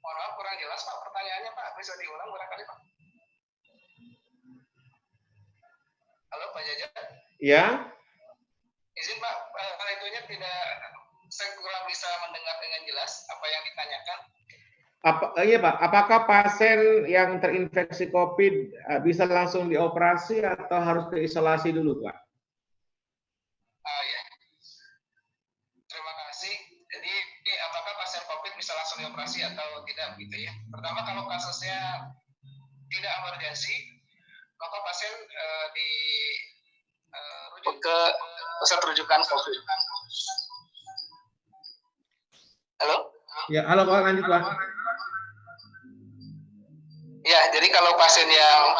S6: Mohon maaf kurang jelas Pak pertanyaannya Pak, bisa diulang barangkali Pak. Halo Pak Jaja.
S2: Ya.
S6: Izin Pak, itunya tidak, saya kurang bisa mendengar dengan jelas apa yang ditanyakan.
S2: Iya Pak, apakah pasien yang terinfeksi COVID bisa langsung dioperasi atau harus keisolasi dulu Pak?
S6: Ya. Terima kasih. Jadi apakah pasien COVID bisa langsung dioperasi atau tidak gitu ya? Pertama kalau kasusnya tidak emergensi, maka pasien rujuk ke pusat rujukan COVID. Halo?
S2: Ya, halo Pak, lanjut Pak.
S6: Ya, jadi kalau pasien yang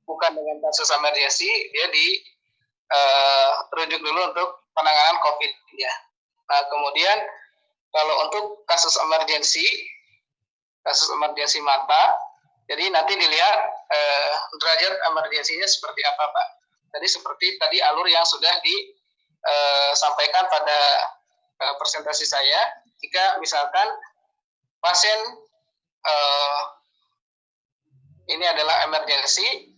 S6: bukan dengan kasus emergensi, dia rujuk dulu untuk penanganan COVID ya. Nah, kemudian kalau untuk kasus emergensi mata, jadi nanti dilihat derajat emergensinya seperti apa Pak. Jadi seperti tadi alur yang sudah disampaikan pada presentasi saya, jika misalkan pasien ini adalah emergensi,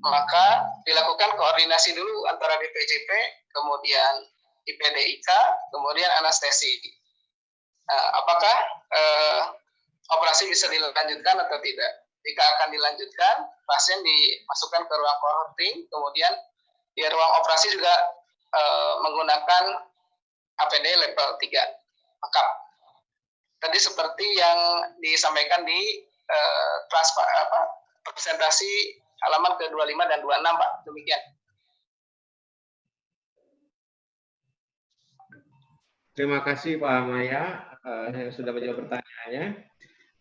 S6: maka dilakukan koordinasi dulu antara BPJP, kemudian IPDIK, kemudian anestesi. Apakah operasi bisa dilanjutkan atau tidak? Jika akan dilanjutkan, pasien dimasukkan ke ruang cohorting, kemudian di ruang operasi juga menggunakan APD level 3 lengkap. Tadi seperti yang disampaikan di presentasi halaman ke-25 dan 26 Pak, demikian.
S2: Terima kasih Pak Maya yang sudah menjawab pertanyaannya.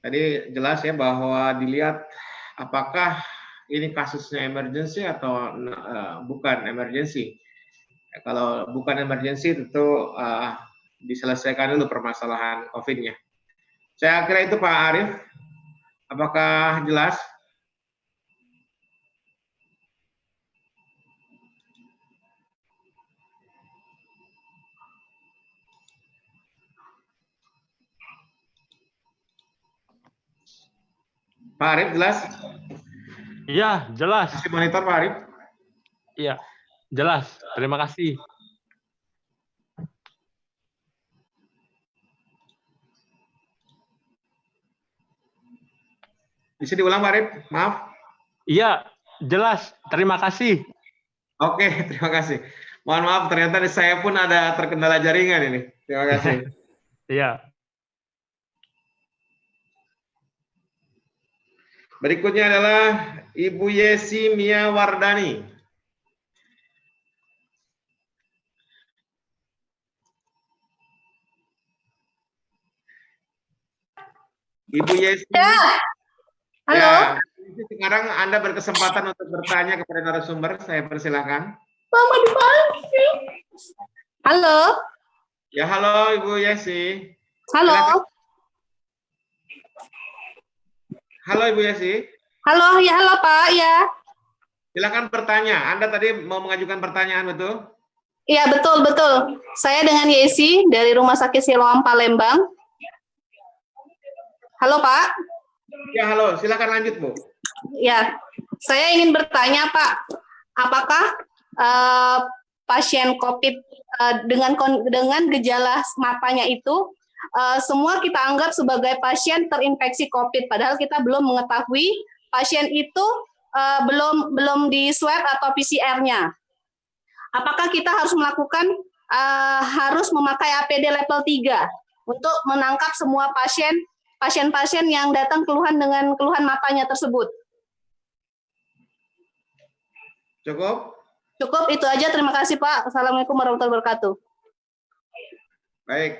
S2: Tadi jelas ya bahwa dilihat apakah ini kasusnya emergency atau bukan emergency. Kalau bukan emergency tentu diselesaikan dulu permasalahan COVID-nya. Saya kira itu Pak Arief. Apakah jelas? Pak Arief jelas?
S9: Iya, jelas.
S2: Masih monitor Pak Arief?
S9: Iya, jelas. Terima kasih.
S2: Bisa diulang Pak Arief? Maaf.
S9: Iya, jelas. Terima kasih.
S2: Oke, terima kasih. Mohon maaf, ternyata di saya pun ada terkendala jaringan ini. Terima kasih.
S9: Iya.
S2: Berikutnya adalah Ibu Yesi Mia Wardani. Ibu Yesi.
S10: Halo.
S2: Ya, sekarang Anda berkesempatan untuk bertanya kepada narasumber. Saya persilahkan.
S10: Mama dipanggil. Halo.
S2: Ya, halo Ibu Yesi.
S10: Halo.
S2: Silakan. Halo Ibu Yesi.
S10: Halo, ya halo Pak, ya.
S2: Silakan bertanya. Anda tadi mau mengajukan pertanyaan, betul?
S10: Iya, betul, betul. Saya dengan Yesi dari Rumah Sakit Siloam Palembang. Halo Pak.
S2: Ya, halo. Silakan lanjut, Bu.
S10: Ya, saya ingin bertanya Pak, apakah pasien COVID dengan gejala matanya itu semua kita anggap sebagai pasien terinfeksi COVID, padahal kita belum mengetahui pasien itu belum di swab atau PCR-nya. Apakah kita harus harus memakai APD level 3 untuk menangkap semua pasien-pasien yang datang dengan keluhan matanya tersebut?
S2: Cukup?
S10: Cukup, itu aja. Terima kasih Pak. Assalamualaikum warahmatullahi wabarakatuh.
S2: Baik.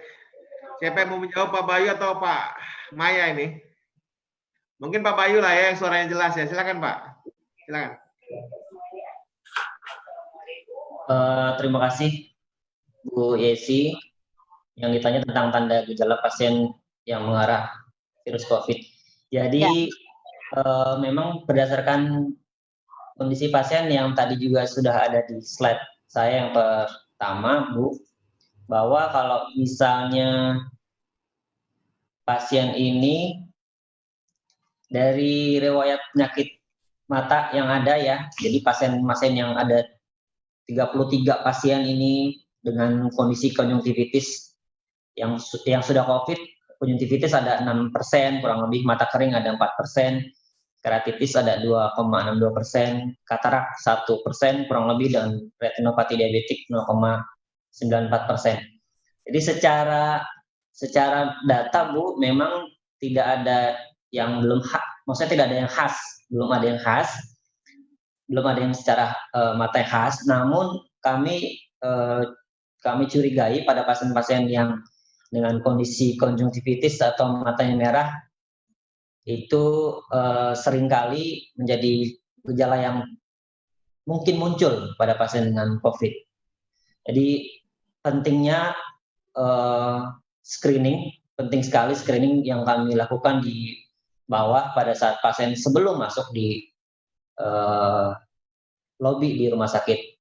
S2: Siapa yang mau menjawab, Pak Bayu atau Pak Maya ini? Mungkin Pak Bayu lah ya yang suaranya jelas ya. Silakan Pak. Silakan.
S5: Terima kasih Bu Yesi. yang ditanya tentang tanda gejala pasien yang mengarah virus COVID. Jadi memang berdasarkan kondisi pasien yang tadi juga sudah ada di slide saya yang pertama, Bu, bahwa kalau misalnya pasien ini dari riwayat penyakit mata yang ada ya, jadi pasien-pasien yang ada 33 pasien ini dengan kondisi konjungtivitis yang sudah COVID, konjungtivitis ada 6%, kurang lebih mata kering ada 4%, keratitis ada 2,62%, katarak 1% kurang lebih, dan retinopati diabetik 0,94%. Jadi secara data, Bu, memang tidak ada yang belum maksudnya tidak ada yang khas, belum ada yang secara mata khas. Namun kami curigai pada pasien-pasien yang dengan kondisi konjungtivitis atau matanya merah itu seringkali menjadi gejala yang mungkin muncul pada pasien dengan COVID. Jadi pentingnya screening, penting sekali screening yang kami lakukan di bawah pada saat pasien sebelum masuk di lobi di rumah sakit.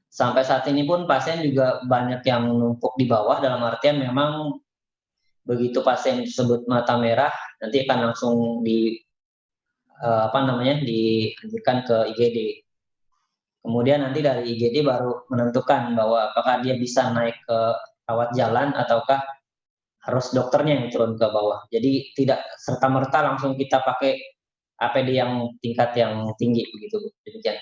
S5: Sampai saat ini pun pasien juga banyak yang numpuk di bawah, dalam artian memang begitu pasien tersebut mata merah nanti akan langsung dianjurkan ke IGD. Kemudian nanti dari IGD baru menentukan bahwa apakah dia bisa naik ke rawat jalan ataukah harus dokternya yang turun ke bawah. Jadi tidak serta-merta langsung kita pakai APD yang tingkat yang tinggi begitu, Bu. Demikian.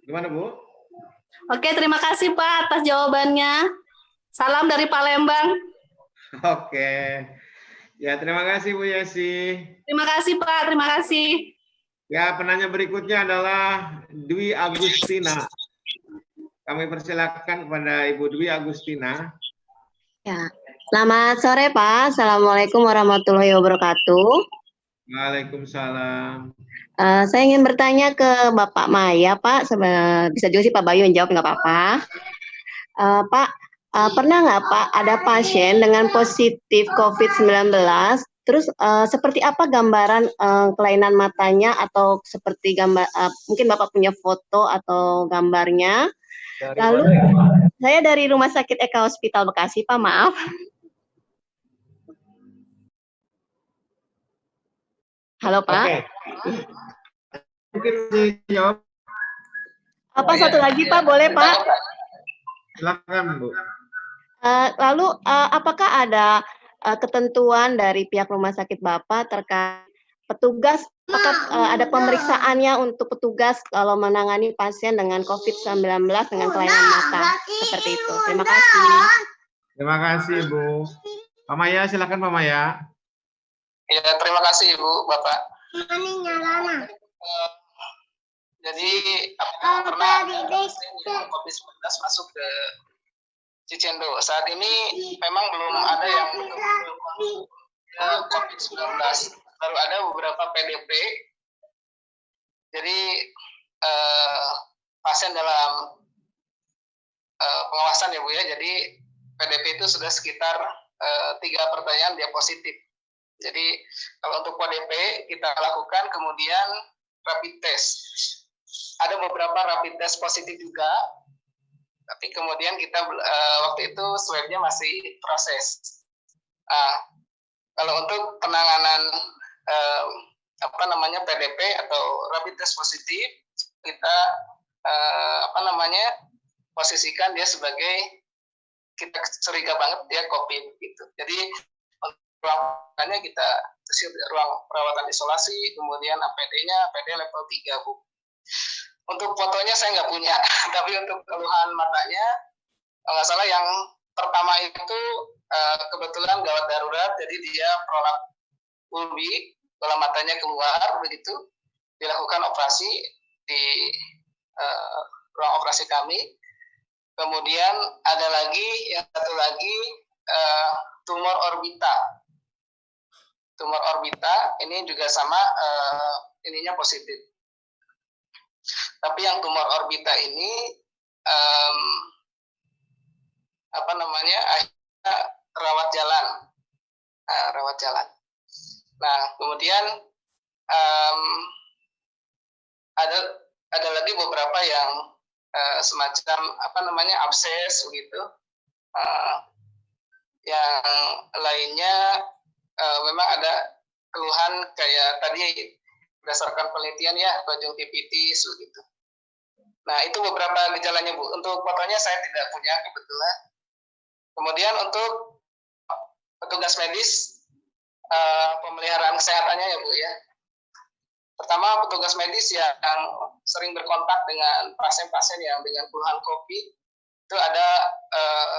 S2: Gimana, Bu?
S10: Oke, terima kasih Pak atas jawabannya. Salam dari Palembang.
S2: Oke. Ya, terima kasih Bu Yesi.
S10: Terima kasih Pak, terima kasih.
S2: Ya, penanya berikutnya adalah Dwi Agustina. Kami persilakan kepada Ibu Dwi Agustina.
S11: Ya, selamat sore Pak. Assalamualaikum warahmatullahi wabarakatuh.
S2: Waalaikumsalam.
S11: Saya ingin bertanya ke Bapak Maya, Pak. Bisa juga sih Pak Bayu yang jawab, nggak apa-apa. Pak, pernah nggak Pak ada pasien dengan positif COVID-19, terus seperti apa gambaran kelainan matanya, atau seperti gambar, mungkin Bapak punya foto atau gambarnya? Lalu saya dari Rumah Sakit Eka Hospital Bekasi, Pak, maaf. Halo Pak.
S2: Oke. Mungkin dijawab.
S11: Apa satu lagi Pak, boleh Pak?
S2: Silakan Bu.
S11: Lalu apakah ada ketentuan dari pihak rumah sakit Bapak terkait petugas, apakah ada pemeriksaannya untuk petugas kalau menangani pasien dengan COVID-19 dengan kelainan mata, seperti itu? Terima kasih.
S2: Terima kasih Bu. Pak Maya, silakan Pak Maya.
S6: Ya, terima kasih Ibu, Bapak. Jadi apakah pernah ada pasien yang COVID-19 masuk ke Cicendo? Saat ini memang belum ada yang COVID-19. Baru ada beberapa PDP. Jadi pasien dalam pengawasan ya Bu ya. Jadi PDP itu sudah sekitar 3 pertanyaan dia positif. Jadi kalau untuk PDP kita lakukan, kemudian rapid test. Ada beberapa rapid test positif juga, tapi kemudian kita waktu itu swabnya masih proses. Kalau untuk penanganan PDP atau rapid test positif, kita posisikan dia sebagai, kita curiga banget dia COVID gitu. Jadi ruangannya kita ruang perawatan isolasi, kemudian APD-nya APD level 3 Bu. Untuk fotonya saya nggak punya, tapi untuk keluhan matanya, nggak salah yang pertama itu kebetulan gawat darurat, jadi dia prolap ulbi, bola matanya keluar, begitu dilakukan operasi di ruang operasi kami. Kemudian ada lagi, yang satu lagi tumor orbita. Tumor orbita ini juga sama, ininya positif. Tapi yang tumor orbita ini akhirnya rawat jalan. Nah, kemudian ada lagi beberapa yang semacam abses begitu. Yang lainnya memang ada keluhan kayak tadi berdasarkan penelitian ya, konjungtivitis begitu. Nah, itu beberapa gejalanya, Bu. Untuk fotonya saya tidak punya kebetulan. Kemudian untuk petugas medis, pemeliharaan kesehatannya ya, Bu ya. Pertama, petugas medis yang sering berkontak dengan pasien-pasien yang dengan keluhan COVID, itu ada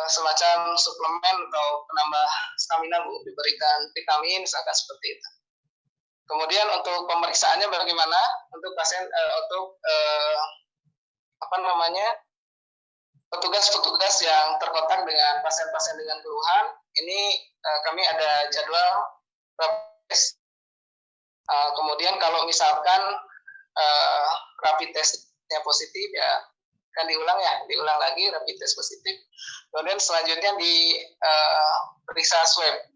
S6: semacam suplemen atau penambah stamina, Bu, diberikan vitamin, misalkan seperti itu. Kemudian untuk pemeriksaannya bagaimana? Untuk pasien, petugas-petugas yang terkontak dengan pasien-pasien dengan keluhan, ini kami ada jadwal rapid test. Kemudian kalau misalkan rapid testnya positif ya kan diulang lagi rapid test positif. Kemudian selanjutnya diperiksa swab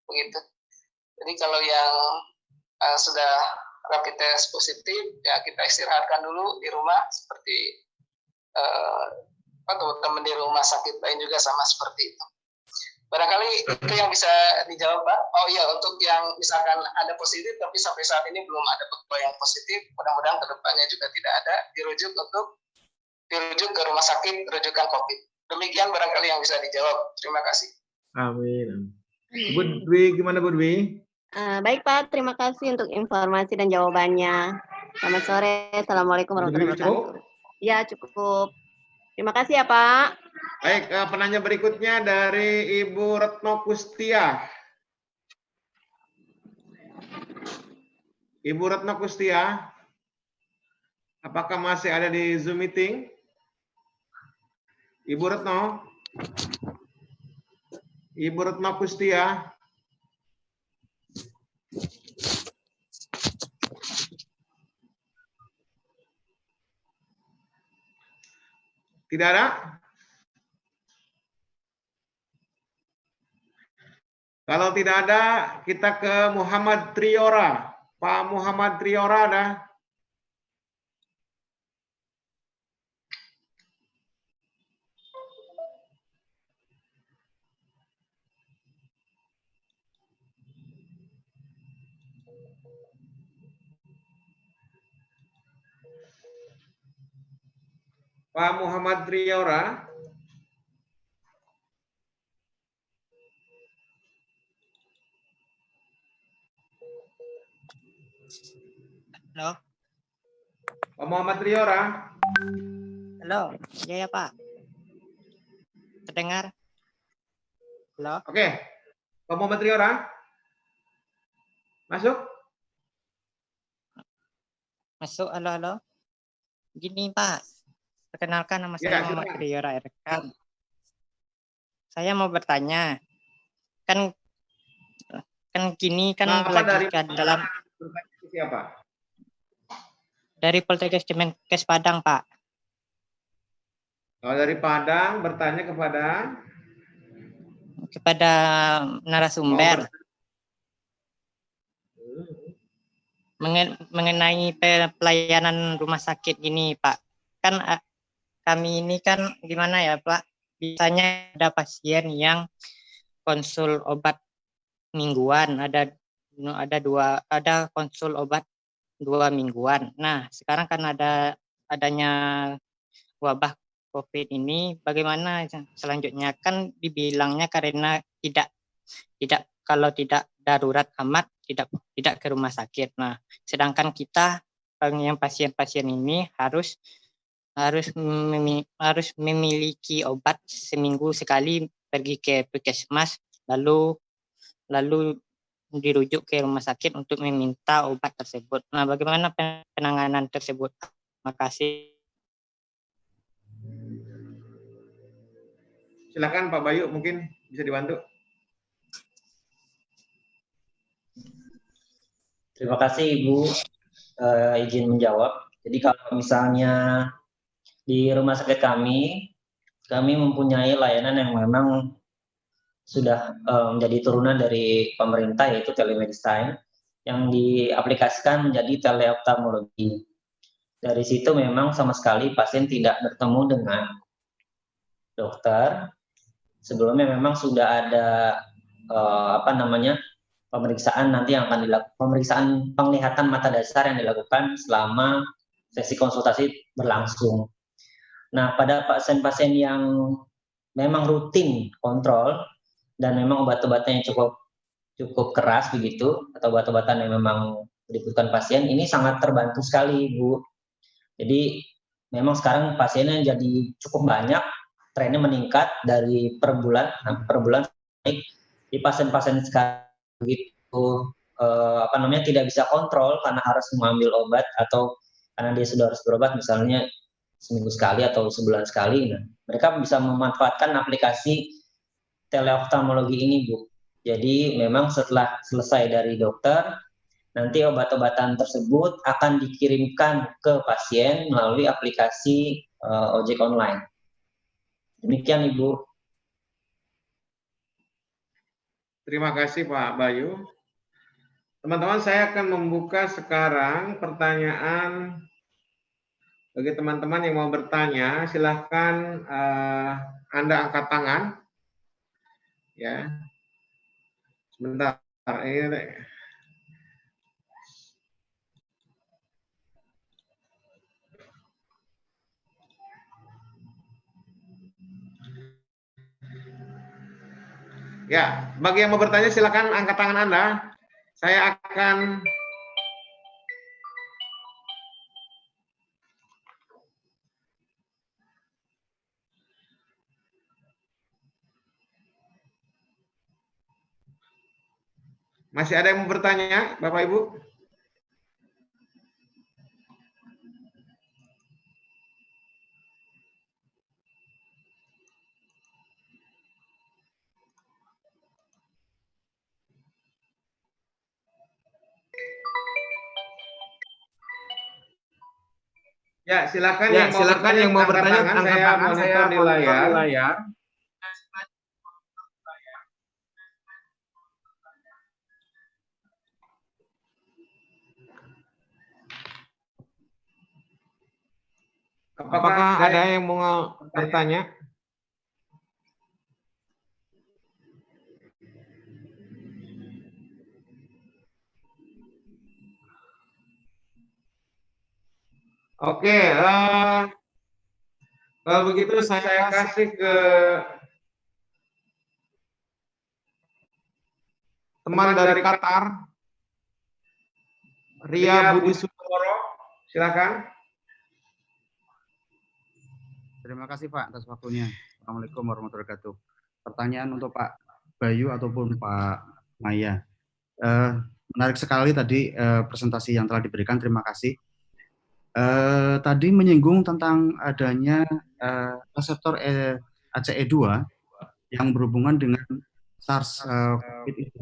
S6: begitu. Jadi kalau yang sudah rapid test positif ya kita istirahatkan dulu di rumah seperti teman-teman di rumah sakit lain juga sama seperti itu. Barangkali itu yang bisa dijawab, Pak. Oh iya, untuk yang misalkan ada positif tapi sampai saat ini belum ada yang positif, mudah-mudahan kedepannya juga tidak ada, dirujuk ke rumah sakit rujukan COVID. Demikian barangkali yang bisa dijawab. Terima kasih.
S12: Amin. Bu Dwi, gimana Bu Dwi?
S11: Baik Pak, terima kasih untuk informasi dan jawabannya. Selamat sore, Assalamualaikum warahmatullahi wabarakatuh. Ya cukup. Terima kasih ya Pak.
S2: Baik, penanya berikutnya dari Ibu Retno Kustia. Ibu Retno Kustia, apakah masih ada di Zoom meeting? Ibu Retno? Ibu Retno Kustia? Tidak ada? Kalau tidak ada, kita ke Muhammad Triora. Pak Muhammad Triora ada? Pak Muhammad Triora.
S13: Halo.
S2: Pak Muhammad Triora.
S13: Halo. Ya Pak. Terdengar? Halo.
S2: Oke. Pak Muhammad Triora. Masuk?
S13: Masuk. Halo. Gini Pak. Perkenalkan nama saya Muhammad Triora Erkan. Saya mau bertanya. Kan gini kan lagi dalam
S2: siapa?
S13: Dari Poltekkes Kemenkes Padang, Pak.
S2: Oh, dari Padang bertanya kepada
S13: narasumber mengenai pelayanan rumah sakit ini, Pak. Kan kami ini kan gimana ya, Pak? Biasanya ada pasien yang konsul obat mingguan, ada konsul obat 2 mingguan. Nah, sekarang kan adanya wabah COVID ini, bagaimana selanjutnya? Kan dibilangnya karena kalau tidak darurat amat tidak ke rumah sakit. Nah, sedangkan kita yang pasien-pasien ini harus memiliki obat seminggu sekali, pergi ke puskesmas lalu dirujuk ke rumah sakit untuk meminta obat tersebut. Nah, bagaimana penanganan tersebut? Terima kasih.
S2: Silakan Pak Bayu, mungkin bisa dibantu.
S5: Terima kasih Ibu izin menjawab. Jadi kalau misalnya Di rumah sakit kami mempunyai layanan yang memang sudah menjadi turunan dari pemerintah, yaitu telemedicine, yang diaplikasikan menjadi teleoftalmologi. Dari situ memang sama sekali pasien tidak bertemu dengan dokter. Sebelumnya memang sudah ada pemeriksaan nanti yang akan dilakukan, pemeriksaan penglihatan mata dasar yang dilakukan selama sesi konsultasi berlangsung. Nah, pada pasien-pasien yang memang rutin kontrol dan memang obat-obatnya cukup keras begitu, atau obat-obatan yang memang dibutuhkan pasien, ini sangat terbantu sekali, Bu. Jadi memang sekarang pasiennya jadi cukup banyak, trennya meningkat dari per bulan naik. Di pasien-pasien sekarang begitu tidak bisa kontrol karena harus mengambil obat atau karena dia sudah harus berobat misalnya seminggu sekali atau sebulan sekali. Nah, mereka bisa memanfaatkan aplikasi teleoftalmologi ini, Bu. Jadi memang setelah selesai dari dokter, nanti obat-obatan tersebut akan dikirimkan ke pasien melalui aplikasi ojek online. Demikian, Ibu.
S2: Terima kasih Pak Bayu. Teman-teman, saya akan membuka sekarang pertanyaan bagi teman-teman yang mau bertanya. Silahkan Anda angkat tangan. Ya, sebentar. Ya, bagi yang mau bertanya silakan angkat tangan Anda. Saya akan masih ada yang mau bertanya, Bapak Ibu? Ya, silakan yang mau bertanya angkat tangan, saya monitor di layar. Apakah ada yang mau bertanya? Oke, kalau begitu saya kasih ke teman dari Qatar, Ria Budi Sutoro, silakan.
S14: Terima kasih Pak atas waktunya. Assalamualaikum warahmatullahi wabarakatuh. Pertanyaan untuk Pak Bayu ataupun Pak Maya. Menarik sekali tadi presentasi yang telah diberikan. Terima kasih. Tadi menyinggung tentang adanya reseptor ACE2 yang berhubungan dengan SARS-CoV itu.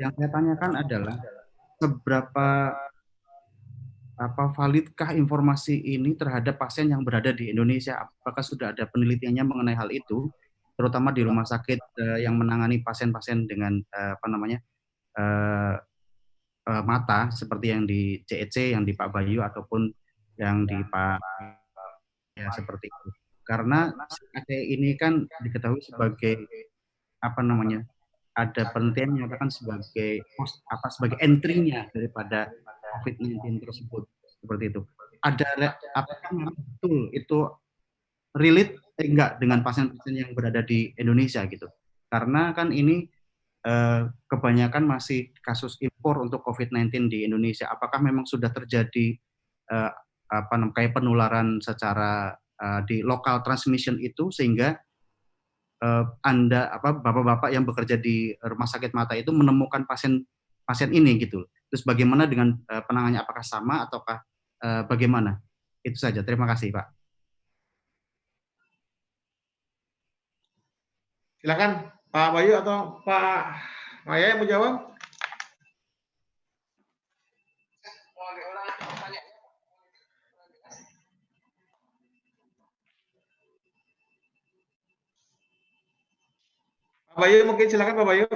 S14: Yang saya tanyakan adalah seberapa validkah informasi ini terhadap pasien yang berada di Indonesia? Apakah sudah ada penelitiannya mengenai hal itu, terutama di rumah sakit yang menangani pasien-pasien dengan mata seperti yang di CEC, yang di Pak Bayu ataupun yang di Pak ya seperti itu. Karena ACE ini kan diketahui sebagai ada penelitian yang menyatakan sebagai sebagai entry-nya daripada COVID-19 tersebut, seperti itu. Apakah betul itu relate enggak dengan pasien-pasien yang berada di Indonesia gitu? Karena kan ini kebanyakan masih kasus impor untuk COVID-19 di Indonesia. Apakah memang sudah terjadi kayak penularan secara di local transmission itu sehingga bapak-bapak yang bekerja di rumah sakit mata itu menemukan pasien ini gitu. Terus bagaimana dengan penanganannya, apakah sama ataukah bagaimana? Itu saja. Terima kasih, Pak.
S2: Silakan Pak Bayu atau Pak Maya yang mau jawab. Pak Bayu mungkin silakan Pak Bayu.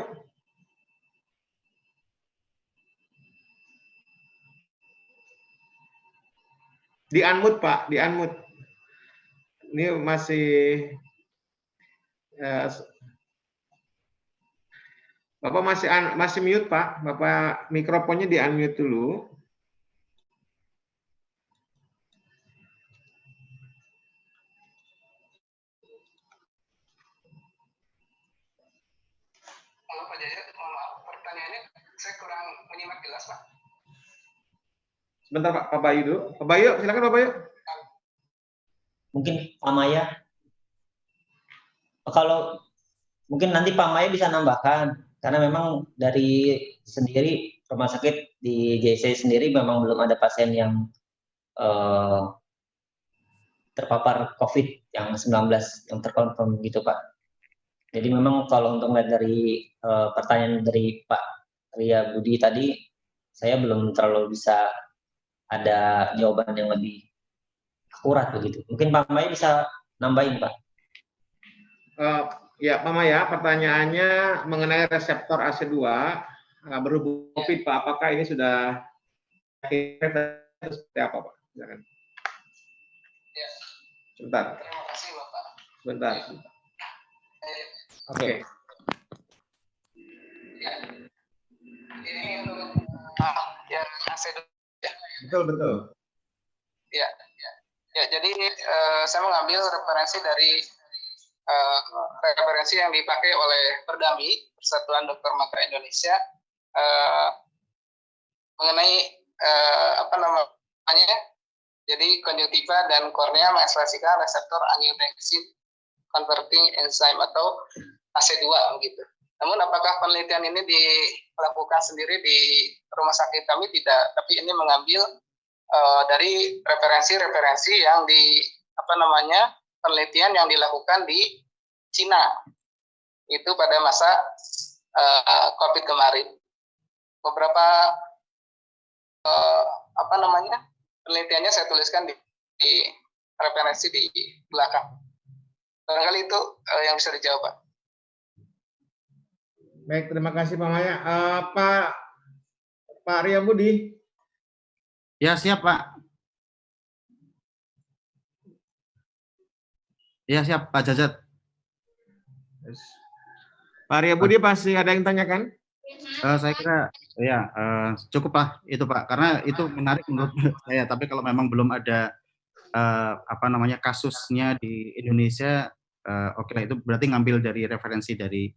S2: Di unmute Pak, di unmute. Ini masih Bapak masih mute Pak. Bapak mikrofonnya di unmute dulu.
S6: Halo Pak Jajat, mohon maaf pertanyaannya saya kurang menyimak jelas Pak.
S2: Sebentar Pak Bayu dulu. Pak Bayu, silakan Pak Bayu.
S5: Mungkin Pak Maya. Kalau mungkin nanti Pak Maya bisa nambahkan, karena memang dari sendiri rumah sakit di JC sendiri memang belum ada pasien yang terpapar COVID yang 19 yang terkonfirm gitu Pak. Jadi memang kalau untuk melihat dari pertanyaan dari Pak Ria Budi tadi, saya belum terlalu bisa ada jawaban yang lebih akurat begitu. Mungkin Pak Maya bisa nambahin Pak.
S2: Ya Pak Maya, pertanyaannya mengenai reseptor AC2 berhubung COVID Pak, apakah ini sudah seperti apa Pak? Silakan.
S6: Ya.
S2: Sebentar.
S6: Terima kasih Bapak.
S2: Sebentar. Oke.
S6: Ya. Ini untuk yang AC2 ya.
S2: Betul.
S6: Ya. Ya, jadi saya mengambil referensi dari referensi yang dipakai oleh Perdami, Persatuan Dokter Mata Indonesia, mengenai apa namanya, jadi konjungtiva dan kornea mengekspresikan reseptor angiotensin converting enzyme atau AC2 begitu. Namun apakah penelitian ini dilakukan sendiri di rumah sakit kami? Tidak, tapi ini mengambil dari referensi-referensi yang penelitian yang dilakukan di Cina itu pada masa COVID kemarin. Beberapa penelitiannya saya tuliskan di referensi di belakang. Barangkali itu yang bisa dijawab Pak.
S2: Baik, terima kasih Pak Maya. Pak Ria Budi.
S14: Ya, siap Pak. Ya, siap Pak Jajat.
S2: Pak Ria Budi pasti ada yang tanyakan?
S14: Saya kira ya cukup lah itu Pak, karena itu menarik menurut saya. Tapi kalau memang belum ada kasusnya di Indonesia, oke lah, itu berarti ngambil dari referensi dari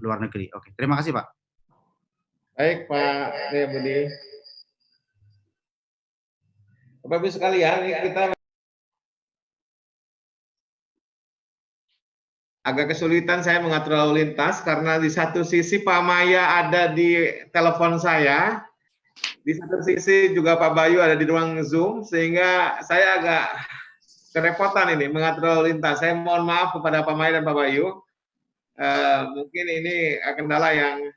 S14: luar negeri. Oke, terima kasih Pak.
S2: Baik Pak Ria Budi. Bapak Ibu sekalian, kita agak kesulitan saya mengatur lalu lintas karena di satu sisi Pak Maya ada di telepon saya, di satu sisi juga Pak Bayu ada di ruang Zoom, sehingga saya agak kerepotan ini mengatur lalu lintas. Saya mohon maaf kepada Pak Maya dan Pak Bayu. Mungkin ini kendala yang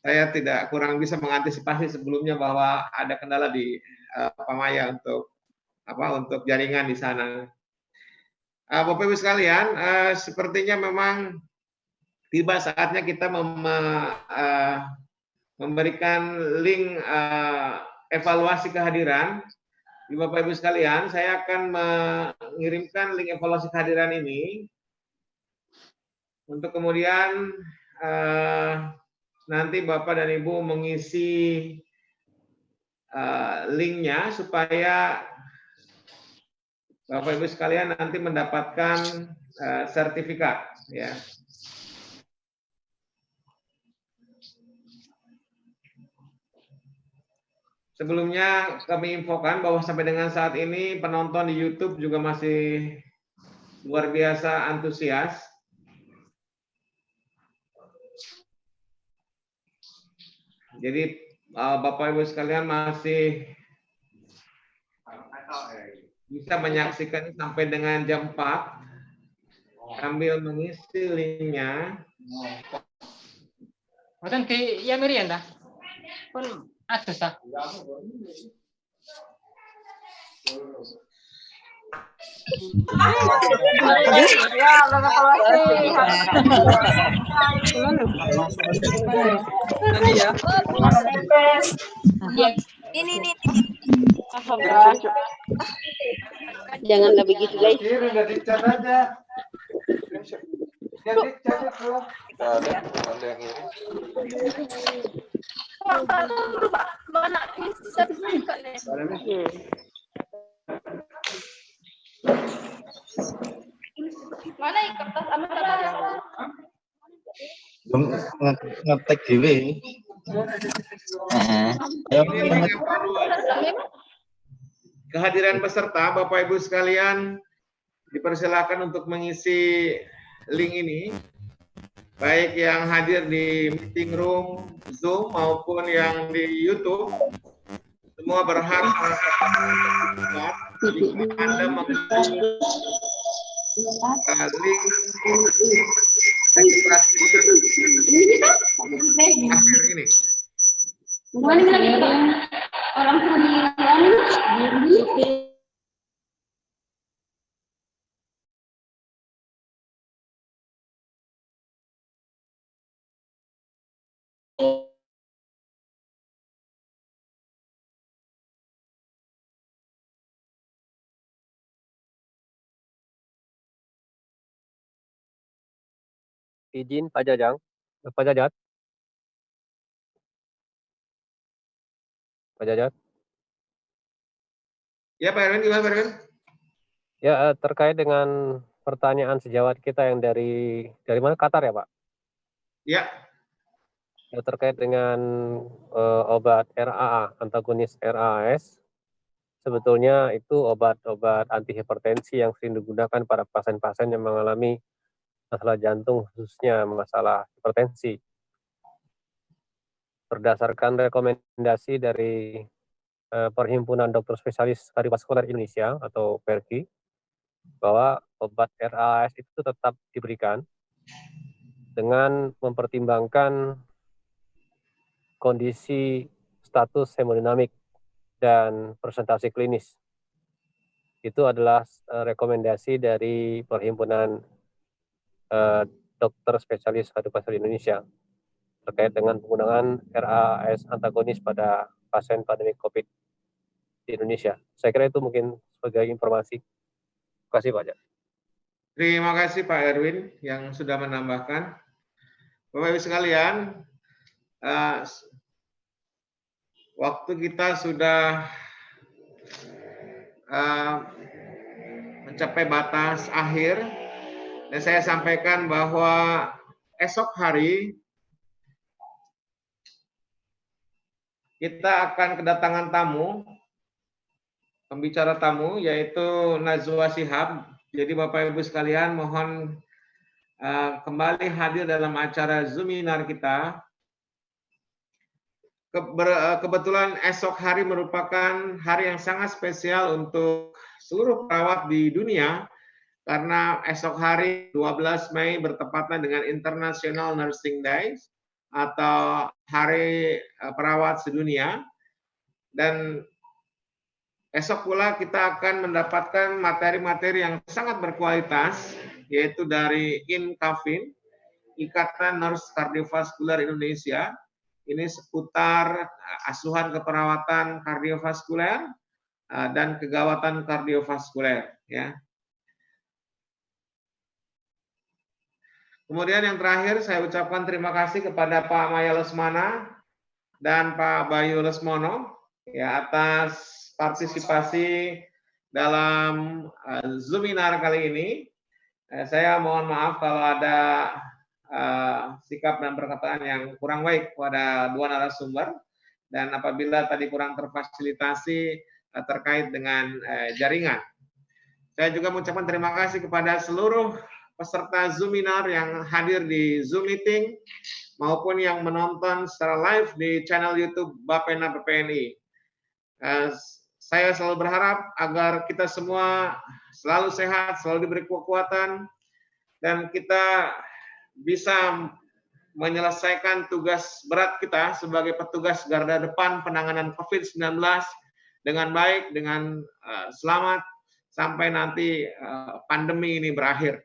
S2: saya kurang bisa mengantisipasi sebelumnya bahwa ada kendala di Pak Maya untuk jaringan di sana. Bapak Ibu sekalian, sepertinya memang tiba saatnya kita memberikan link evaluasi kehadiran. Bapak Ibu sekalian, saya akan mengirimkan link evaluasi kehadiran ini untuk kemudian nanti Bapak dan Ibu mengisi linknya supaya Bapak Ibu sekalian nanti mendapatkan sertifikat ya. Sebelumnya kami infokan bahwa sampai dengan saat ini penonton di YouTube juga masih luar biasa antusias. Jadi Bapak Ibu sekalian masih bisa menyaksikan sampai dengan jam 4 sambil mengisi linknya.
S15: Mboten di ya merienda. Pun atus ta.
S10: Ya,
S11: Ini. Janganlah begitu, guys.
S2: Udah dicat aja. Ya dicat itu. Ada yang ini.
S10: Mana kertas sama kertas?
S12: Ngetek dhewe.
S2: Kehadiran peserta, Bapak Ibu sekalian, dipersilakan untuk mengisi link ini, baik yang hadir di meeting room, Zoom, maupun yang di YouTube. Semua berhak jika Anda mengisi link registrasi akhir ini.
S4: Izin Pak Jajang, Pak Jajat. Pak Jajat.
S2: Ya Pak Erwin, gimana Pak Erwin?
S4: Ya, terkait dengan pertanyaan sejawat kita yang dari mana? Qatar ya Pak?
S2: Ya.
S4: Ya, terkait dengan obat RAA, antagonis RAS, sebetulnya itu obat-obat antihipertensi yang sering digunakan pada pasien-pasien yang mengalami masalah jantung, khususnya masalah hipertensi. Berdasarkan rekomendasi dari Perhimpunan Dokter Spesialis Kardiovaskuler Indonesia atau PERKI, bahwa obat RAS itu tetap diberikan dengan mempertimbangkan kondisi status hemodinamik dan presentasi klinis. Itu adalah rekomendasi dari Perhimpunan Dokter Spesialis Kardiovaskuler Indonesia terkait dengan penggunaan RAS antagonis pada pasien pandemi COVID di Indonesia. Saya kira itu mungkin sebagai informasi. Terima kasih Pak.
S2: Terima kasih Pak Erwin yang sudah menambahkan. Bapak Ibu sekalian, waktu kita sudah mencapai batas akhir, dan saya sampaikan bahwa esok hari kita akan kedatangan tamu, pembicara tamu, yaitu Najwa Shihab. Jadi Bapak Ibu sekalian mohon kembali hadir dalam acara Zoominar kita. Kebetulan esok hari merupakan hari yang sangat spesial untuk seluruh perawat di dunia, karena esok hari 12 Mei bertepatan dengan International Nursing Day atau Hari Perawat Sedunia. Dan esok pula kita akan mendapatkan materi-materi yang sangat berkualitas, yaitu dari INCAVIN, Ikatan Nurse Kardiovaskuler Indonesia. Ini seputar asuhan keperawatan kardiovaskuler dan kegawatan kardiovaskuler. Ya. Kemudian yang terakhir saya ucapkan terima kasih kepada Pak Maya Lesmana dan Pak Bayu Lesmono ya atas partisipasi dalam Zoominar kali ini. Saya mohon maaf kalau ada sikap dan perkataan yang kurang baik kepada dua narasumber, dan apabila tadi kurang terfasilitasi terkait dengan jaringan. Saya juga mengucapkan terima kasih kepada seluruh peserta Zoominar yang hadir di Zoom meeting maupun yang menonton secara live di channel YouTube Bapena PPNI. Saya selalu berharap agar kita semua selalu sehat, selalu diberi kekuatan, dan kita bisa menyelesaikan tugas berat kita sebagai petugas garda depan penanganan COVID-19 dengan baik, dengan selamat, sampai nanti pandemi ini berakhir.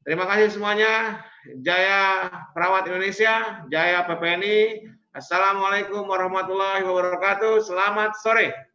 S2: Terima kasih semuanya. Jaya Perawat Indonesia, Jaya PPNI. Assalamualaikum warahmatullahi wabarakatuh. Selamat sore.